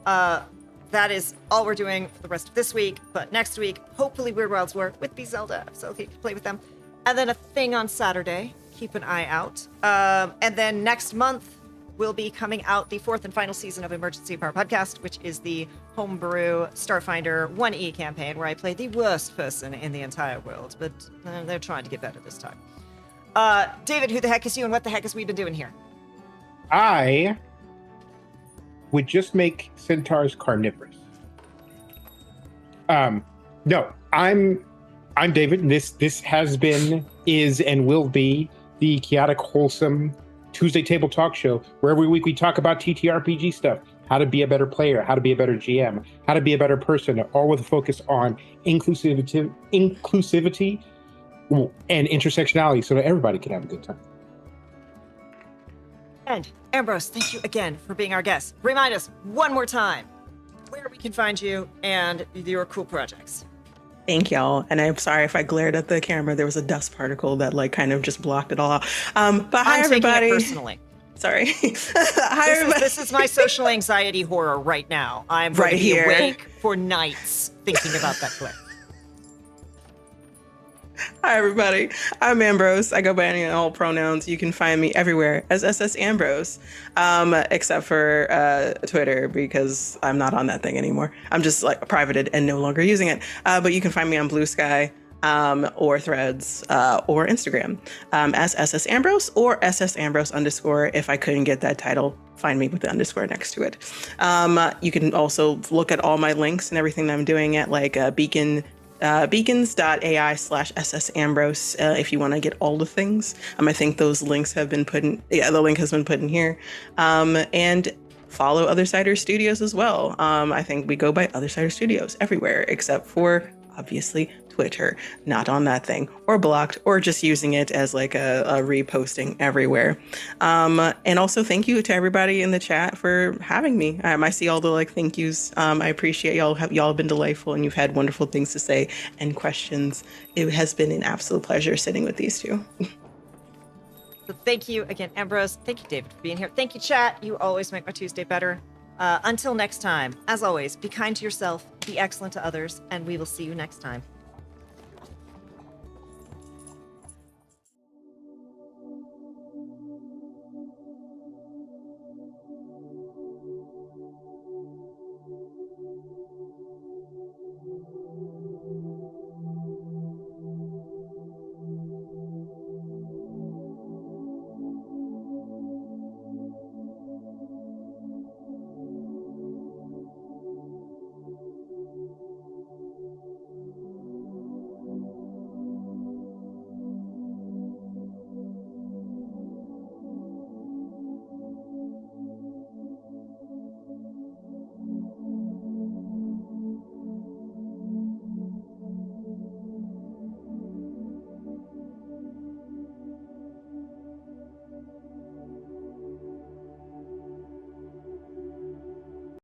That is all we're doing for the rest of this week. But next week, hopefully Weird Wilds War with B Zelda, so you can play with them. And then a thing on Saturday. Keep an eye out. And then next month, will be coming out the fourth and final season of Emergency Power Podcast, which is the homebrew Starfinder 1E campaign where I play the worst person in the entire world, but they're trying to get better this time. David, who the heck is you and what the heck has we been doing here? I would just make centaurs carnivorous. No, I'm David, and this has been, is, and will be the chaotic, wholesome Tuesday Table Talk Show, where every week we talk about TTRPG stuff, how to be a better player, how to be a better GM, how to be a better person, all with a focus on inclusivity and intersectionality so that everybody can have a good time. And Ambrose, thank you again for being our guest. Remind us one more time where we can find you and your cool projects. Thank y'all. And I'm sorry if I glared at the camera. There was a dust particle that like kind of just blocked it all out. But hi, everybody. Taking it personally. Sorry. Hi, everybody. This is my social anxiety horror right now. I'm right here awake for nights thinking about that clip. Hi, everybody. I'm Ambrose. I go by any and all pronouns. You can find me everywhere as SS Ambrose, except for Twitter because I'm not on that thing anymore. I'm just like privated and no longer using it. But you can find me on Blue Sky or Threads or Instagram as SS Ambrose or SS Ambrose _. If I couldn't get that title, find me with the underscore next to it. You can also look at all my links and everything that I'm doing at like beacons.ai/SS Ambrose if you want to get all the things. I think those links have been put in, the link has been put in here. And follow Othersider Studios as well. I think we go by Othersider Studios everywhere except for obviously Twitter, not on that thing, or blocked, or just using it as like a reposting everywhere. And also thank you to everybody in the chat for having me. I see all the like thank yous. I appreciate y'all. Y'all have been delightful and you've had wonderful things to say and questions. It has been an absolute pleasure sitting with these two. So thank you again, Ambrose. Thank you, David, for being here. Thank you, chat. You always make my Tuesday better. Until next time, as always, be kind to yourself, be excellent to others, and we will see you next time.